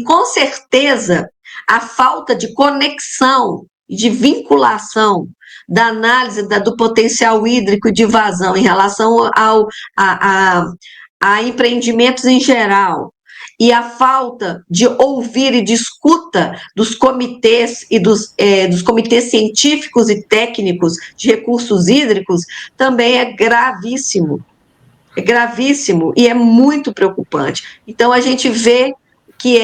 com certeza a falta de conexão e de vinculação da análise do potencial hídrico e de vazão em relação a empreendimentos em geral, e a falta de ouvir e de escuta dos comitês e dos comitês científicos e técnicos de recursos hídricos também é gravíssimo e é muito preocupante. Então a gente vê que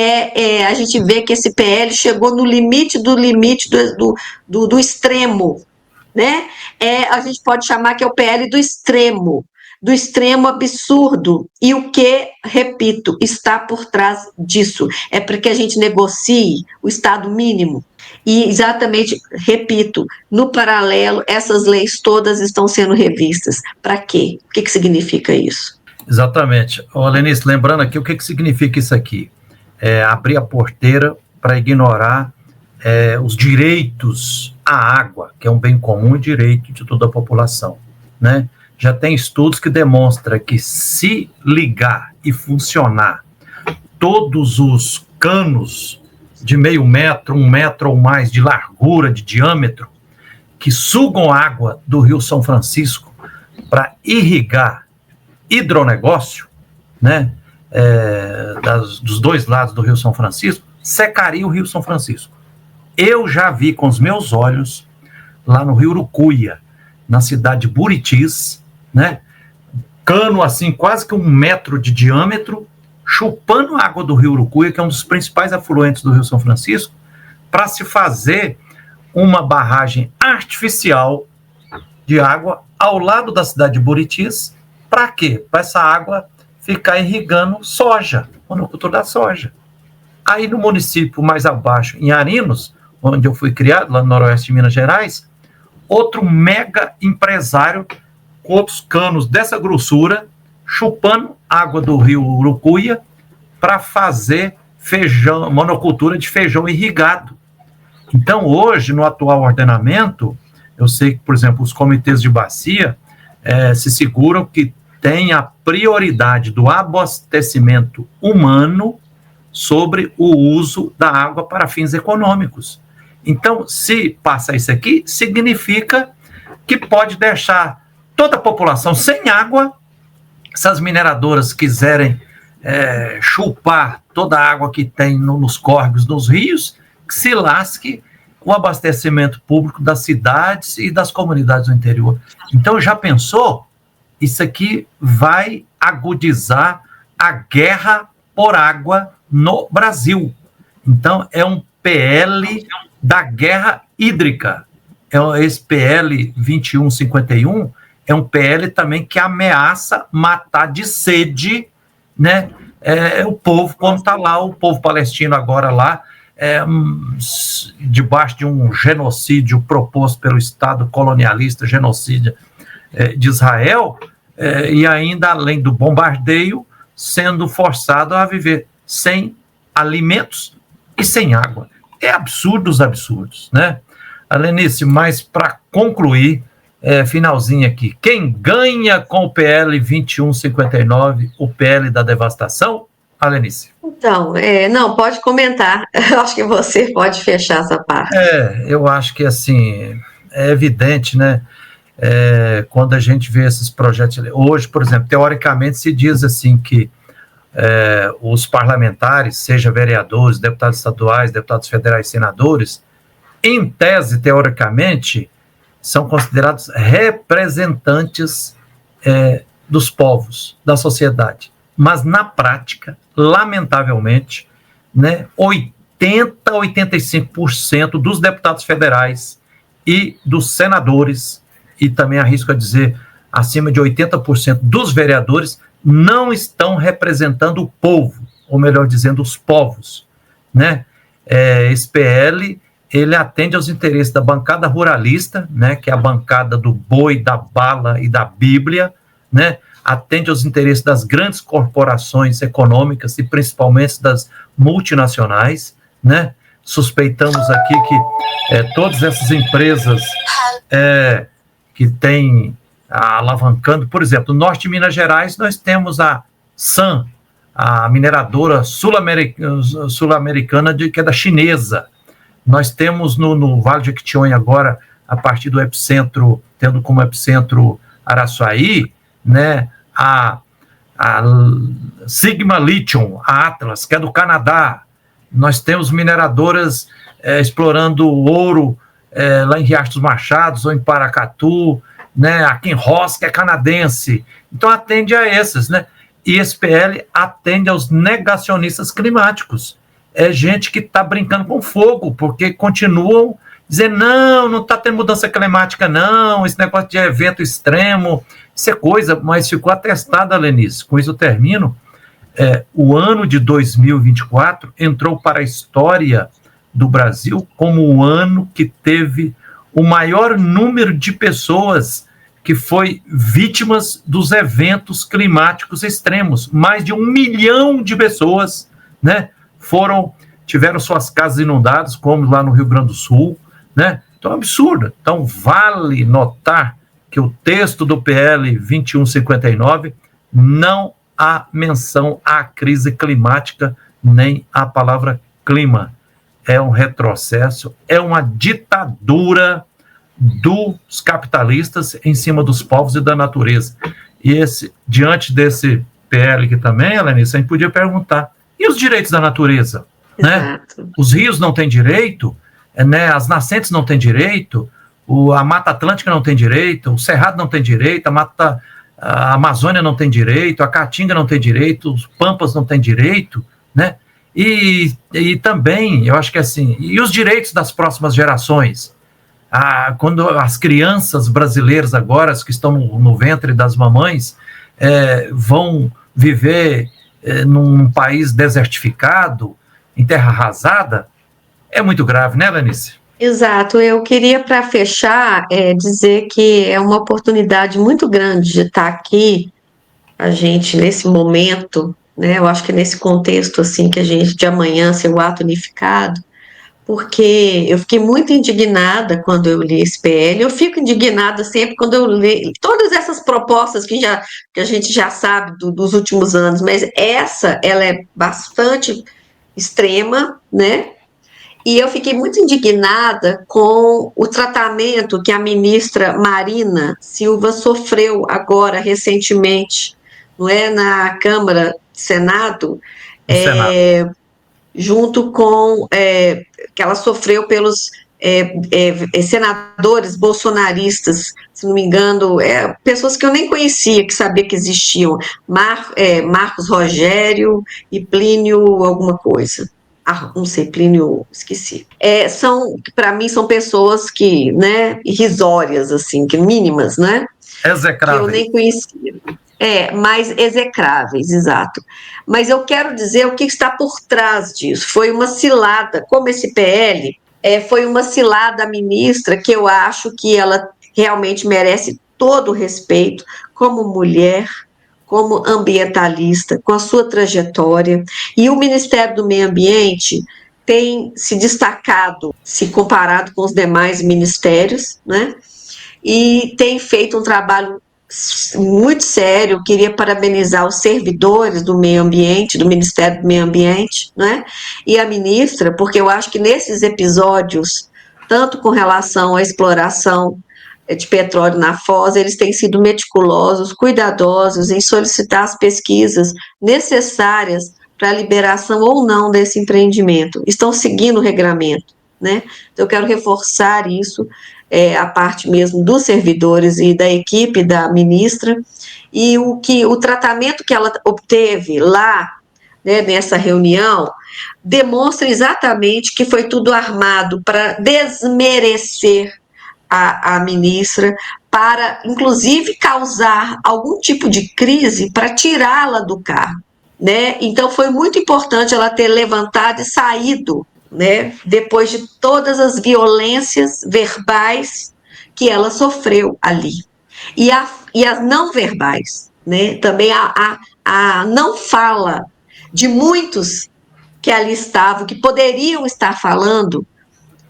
esse PL chegou no limite do extremo, né? A gente pode chamar que é o PL do extremo absurdo, e o que, repito, está por trás disso é para que a gente negocie o Estado mínimo, e exatamente, repito, no paralelo, essas leis todas estão sendo revistas. Para quê? O que significa isso? Exatamente. Lenice, lembrando aqui o que significa isso aqui, abrir a porteira para ignorar os direitos à água, que é um bem comum e direito de toda a população, né? Já tem estudos que demonstram que se ligar e funcionar todos os canos de meio metro, 1 metro ou mais de largura, de diâmetro, que sugam água do Rio São Francisco para irrigar hidronegócio, né, dos dois lados do Rio São Francisco, secaria o Rio São Francisco. Eu já vi com os meus olhos lá no Rio Urucuia, na cidade de Buritis, né? Cano assim, quase que 1 metro de diâmetro, chupando a água do Rio Urucuia, que é um dos principais afluentes do Rio São Francisco, para se fazer uma barragem artificial de água ao lado da cidade de Buritis. Para quê? Para essa água ficar irrigando soja, monocultura da soja. Aí no município mais abaixo, em Arinos, onde eu fui criado, lá no noroeste de Minas Gerais, outro mega empresário com outros canos dessa grossura, chupando água do Rio Urucuia para fazer feijão, monocultura de feijão irrigado. Então, hoje, no atual ordenamento, eu sei que, por exemplo, os comitês de bacia se seguram que tem a prioridade do abastecimento humano sobre o uso da água para fins econômicos. Então, se passa isso aqui, significa que pode deixar toda a população sem água. Se as mineradoras quiserem chupar toda a água que tem nos córregos, nos rios, que se lasque o abastecimento público das cidades e das comunidades do interior. Então, já pensou? Isso aqui vai agudizar a guerra por água no Brasil. Então, é um PL da guerra hídrica. Esse PL 2151 é um PL também que ameaça matar de sede, né, o povo, como está lá o povo palestino agora lá, debaixo de um genocídio proposto pelo Estado colonialista, genocídio de Israel, e ainda, além do bombardeio, sendo forçado a viver sem alimentos e sem água. É absurdo os absurdos, né? Alenice, mas para concluir, finalzinho aqui, quem ganha com o PL 2159, o PL da devastação? Alenice. Então, não, pode comentar. Eu acho que você pode fechar essa parte. Eu acho que, assim, é evidente, né? Quando a gente vê esses projetos... Hoje, por exemplo, teoricamente se diz assim que os parlamentares, seja vereadores, deputados estaduais, deputados federais, senadores, em tese, teoricamente, são considerados representantes dos povos, da sociedade. Mas, na prática, lamentavelmente, né, 85% dos deputados federais e dos senadores, e também arrisco a dizer, acima de 80% dos vereadores, não estão representando o povo, ou melhor dizendo, os povos, né? Esse PL, ele atende aos interesses da bancada ruralista, né, que é a bancada do boi, da bala e da Bíblia, né? Atende aos interesses das grandes corporações econômicas e principalmente das multinacionais, né? Suspeitamos aqui que todas essas empresas que têm alavancando, por exemplo, no norte de Minas Gerais, nós temos a SAM, a mineradora sul-americana, que é da chinesa. Nós temos no Vale de Jequitinhonha agora, a partir do epicentro, tendo como epicentro Araçuaí, né, a Sigma Lithium, a Atlas, que é do Canadá. Nós temos mineradoras explorando ouro lá em Riacho dos Machados ou em Paracatu, né, aqui em Ross, que é canadense. Então atende a esses, né? E esse PL atende aos negacionistas climáticos. É gente que está brincando com fogo, porque continuam dizendo, não está tendo mudança climática, não, esse negócio de evento extremo, isso é coisa, mas ficou atestada, Lenice, com isso eu termino, o ano de 2024 entrou para a história do Brasil como o ano que teve o maior número de pessoas que foi vítimas dos eventos climáticos extremos. Mais de 1 milhão de pessoas, né, tiveram suas casas inundadas, como lá no Rio Grande do Sul, né? Então é um absurdo. Então vale notar que o texto do PL 2159 não há menção à crise climática, nem à palavra clima. É um retrocesso, é uma ditadura dos capitalistas em cima dos povos e da natureza. E diante desse PL aqui também, Alenice, a gente podia perguntar, e os direitos da natureza? Né? Os rios não têm direito, né? As nascentes não têm direito, a Mata Atlântica não tem direito, o Cerrado não tem direito, a Amazônia não tem direito, a Caatinga não tem direito, os Pampas não tem direito, né? E também, eu acho que assim, e os direitos das próximas gerações? Quando as crianças brasileiras agora, as que estão no ventre das mamães, vão viver num país desertificado, em terra arrasada, é muito grave, né, Lenice? Exato, eu queria, para fechar, dizer que é uma oportunidade muito grande de estar aqui, a gente, nesse momento, né, eu acho que nesse contexto, assim, que a gente, de amanhã ser o ato unificado, porque eu fiquei muito indignada quando eu li esse PL, eu fico indignada sempre quando eu leio todas essas propostas que a gente já sabe dos últimos anos, mas ela é bastante extrema, né? E eu fiquei muito indignada com o tratamento que a ministra Marina Silva sofreu agora, recentemente, não é, na Câmara, Senado, junto com que ela sofreu pelos senadores bolsonaristas, se não me engano, pessoas que eu nem conhecia, que sabia que existiam, Marcos Rogério e Plínio alguma coisa. Não sei, Plínio, esqueci. Para mim, são pessoas que, né, irrisórias, assim, que mínimas, né? Execráveis. Que eu nem conhecia. Mais execráveis, exato. Mas eu quero dizer o que está por trás disso. Foi uma cilada, como esse PL, foi uma cilada à ministra, que eu acho que ela realmente merece todo o respeito, como mulher, como ambientalista, com a sua trajetória, e o Ministério do Meio Ambiente tem se destacado, se comparado com os demais ministérios, né? E tem feito um trabalho muito sério. Queria parabenizar os servidores do meio ambiente, do Ministério do Meio Ambiente, né? E a ministra, porque eu acho que nesses episódios, tanto com relação à exploração de petróleo na Foz, eles têm sido meticulosos, cuidadosos em solicitar as pesquisas necessárias para a liberação ou não desse empreendimento. Estão seguindo o regramento, né? Então, eu quero reforçar isso, a parte mesmo dos servidores e da equipe da ministra, e o tratamento que ela obteve lá, né, nessa reunião, demonstra exatamente que foi tudo armado para desmerecer a ministra, para, inclusive, causar algum tipo de crise para tirá-la do cargo, né? Então, foi muito importante ela ter levantado e saído, né, depois de todas as violências verbais que ela sofreu ali. E as não verbais, né? Também a não fala de muitos que ali estavam, que poderiam estar falando,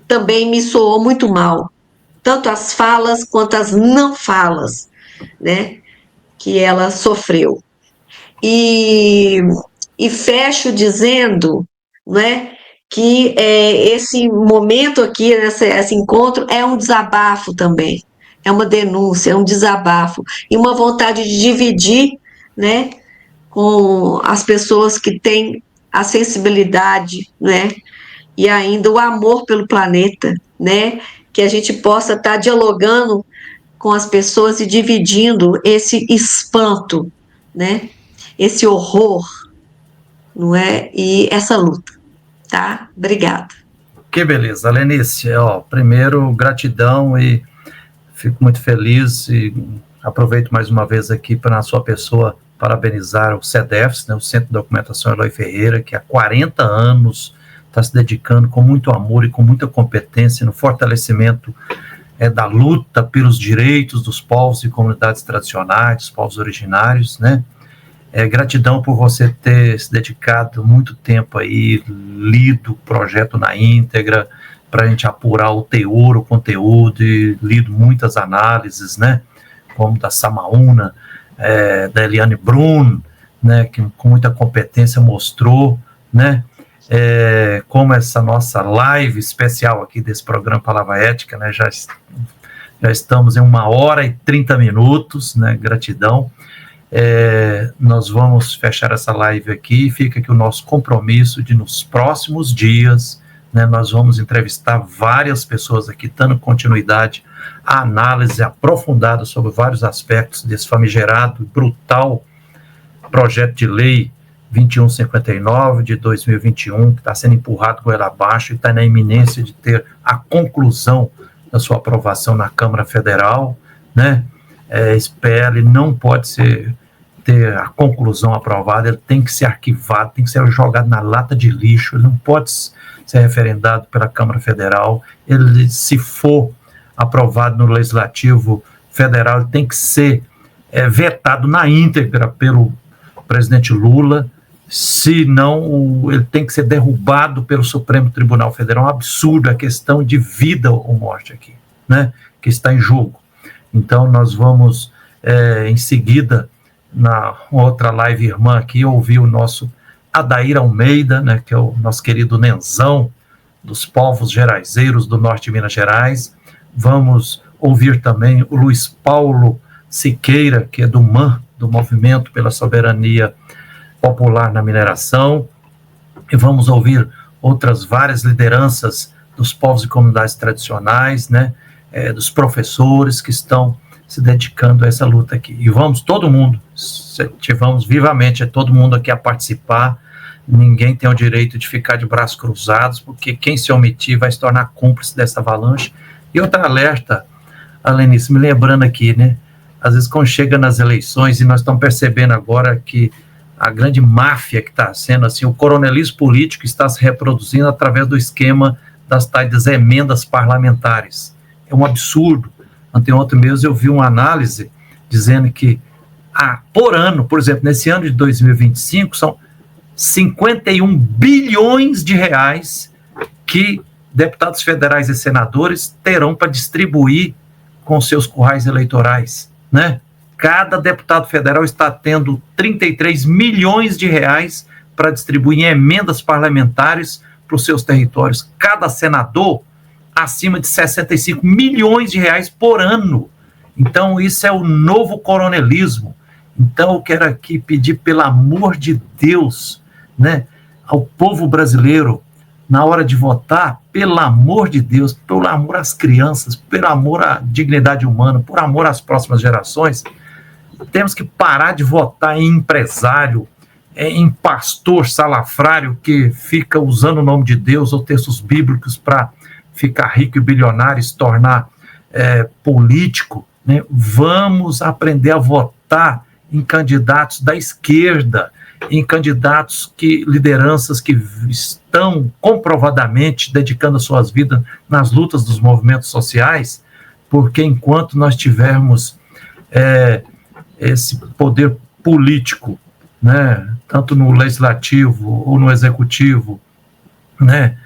também me soou muito mal. Tanto as falas quanto as não falas, né, que ela sofreu. E fecho dizendo, né, que esse momento aqui, esse encontro, é um desabafo também, é uma denúncia, é um desabafo, e uma vontade de dividir, né, com as pessoas que têm a sensibilidade, né, e ainda o amor pelo planeta, né, que a gente possa estar dialogando com as pessoas e dividindo esse espanto, né, esse horror, não é? E essa luta, tá? Obrigada. Que beleza, Lenice. Primeiro, gratidão, e fico muito feliz e aproveito mais uma vez aqui para, na sua pessoa, parabenizar o CEDEFS, né, o Centro de Documentação Eloy Ferreira, que há 40 anos está se dedicando com muito amor e com muita competência no fortalecimento da luta pelos direitos dos povos e comunidades tradicionais, dos povos originários, né? Gratidão por você ter se dedicado muito tempo aí, lido o projeto na íntegra, para a gente apurar o teor, o conteúdo, e lido muitas análises, né? Como da Samaúna, da Eliane Brun, né? Que com muita competência mostrou, né? Como essa nossa live especial aqui desse programa Palavra Ética, né? Já estamos em 1h30, né? Gratidão. Nós vamos fechar essa live aqui, e fica aqui o nosso compromisso de, nos próximos dias, né? Nós vamos entrevistar várias pessoas aqui, dando continuidade à análise aprofundada sobre vários aspectos desse famigerado, brutal projeto de lei 2159 de 2021, que está sendo empurrado goela abaixo e está na iminência de ter a conclusão da sua aprovação na Câmara Federal, né? Esse PL não pode ter a conclusão aprovada, ele tem que ser arquivado, tem que ser jogado na lata de lixo, ele não pode ser referendado pela Câmara Federal. Ele, se for aprovado no Legislativo Federal, ele tem que ser vetado na íntegra pelo presidente Lula, se não, ele tem que ser derrubado pelo Supremo Tribunal Federal. É um absurdo, a questão de vida ou morte aqui, né, que está em jogo. Então, nós vamos, em seguida, na outra live irmã aqui, ouvir o nosso Adair Almeida, né, que é o nosso querido Nenzão, dos povos geraizeiros do norte de Minas Gerais. Vamos ouvir também o Luiz Paulo Siqueira, que é do MAN, do Movimento pela Soberania Popular na Mineração, e vamos ouvir outras várias lideranças dos povos e comunidades tradicionais, né, dos professores que estão se dedicando a essa luta aqui. E vamos, todo mundo, incentivamos vivamente todo mundo aqui a participar. Ninguém tem o direito de ficar de braços cruzados, porque quem se omitir vai se tornar cúmplice dessa avalanche. E outra alerta, Alenice, me lembrando aqui, né, às vezes quando chega nas eleições, e nós estamos percebendo agora que a grande máfia que está sendo, assim, o coronelismo político está se reproduzindo através do esquema das tais emendas parlamentares. É um absurdo. Anteontem mesmo eu vi uma análise dizendo que, por ano, por exemplo, nesse ano de 2025, são 51 bilhões de reais que deputados federais e senadores terão para distribuir com seus currais eleitorais, né? Cada deputado federal está tendo 33 milhões de reais para distribuir em emendas parlamentares para os seus territórios. Cada senador, acima de 65 milhões de reais por ano. Então, isso é o novo coronelismo. Então, eu quero aqui pedir, pelo amor de Deus, né, ao povo brasileiro, na hora de votar, pelo amor de Deus, pelo amor às crianças, pelo amor à dignidade humana, por amor às próximas gerações, temos que parar de votar em empresário, em pastor salafrário que fica usando o nome de Deus ou textos bíblicos para ficar rico e bilionário e se tornar político, né? Vamos aprender a votar em candidatos da esquerda, em candidatos lideranças que estão comprovadamente dedicando as suas vidas nas lutas dos movimentos sociais, porque enquanto nós tivermos esse poder político, né, tanto no legislativo ou no executivo, né,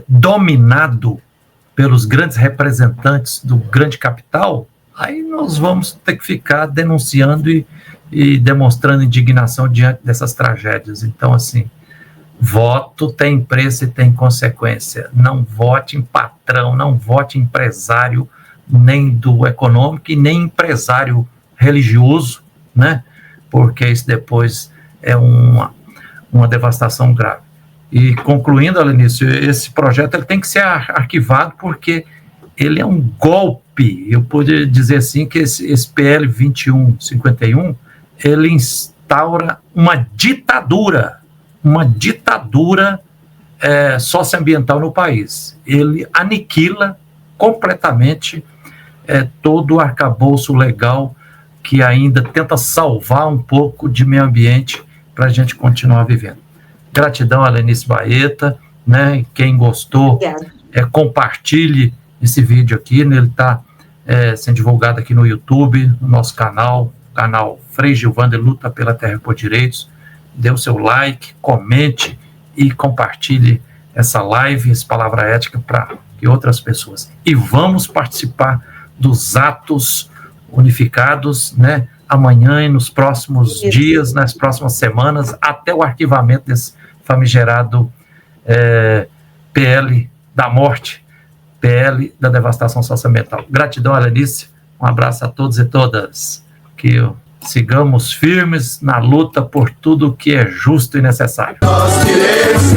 dominado pelos grandes representantes do grande capital, aí nós vamos ter que ficar denunciando e demonstrando indignação diante dessas tragédias. Então, assim, voto tem preço e tem consequência. Não vote em patrão, não vote em empresário, nem do econômico e nem empresário religioso, né? Porque isso depois é uma devastação grave. E concluindo, Alenice, esse projeto ele tem que ser arquivado porque ele é um golpe. Eu poderia dizer assim que esse PL 2151, ele instaura uma ditadura socioambiental no país. Ele aniquila completamente todo o arcabouço legal que ainda tenta salvar um pouco de meio ambiente para a gente continuar vivendo. Gratidão, Alenice Baeta, né? Quem gostou, compartilhe esse vídeo aqui, né? Ele está sendo divulgado aqui no YouTube, no nosso canal Frei Gilvander Luta pela Terra e por Direitos. Dê o seu like, comente e compartilhe essa live, essa palavra ética para que outras pessoas. E vamos participar dos atos unificados, né? Amanhã e nos próximos dias, nas próximas semanas, até o arquivamento desse famigerado PL da morte, PL da devastação socioambiental. Gratidão, Alenice. Um abraço a todos e todas. Que sigamos firmes na luta por tudo que é justo e necessário. Nós queremos